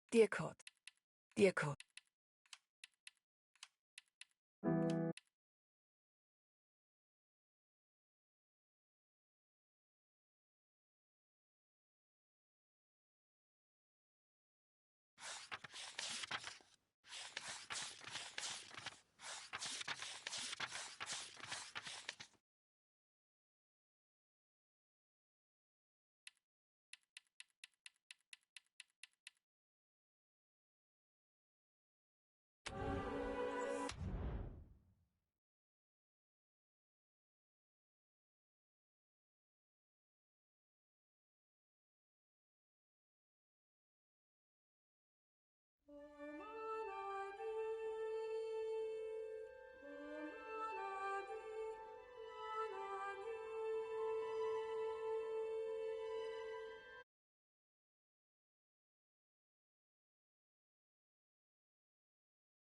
Dear Kurt. Dear Kurt.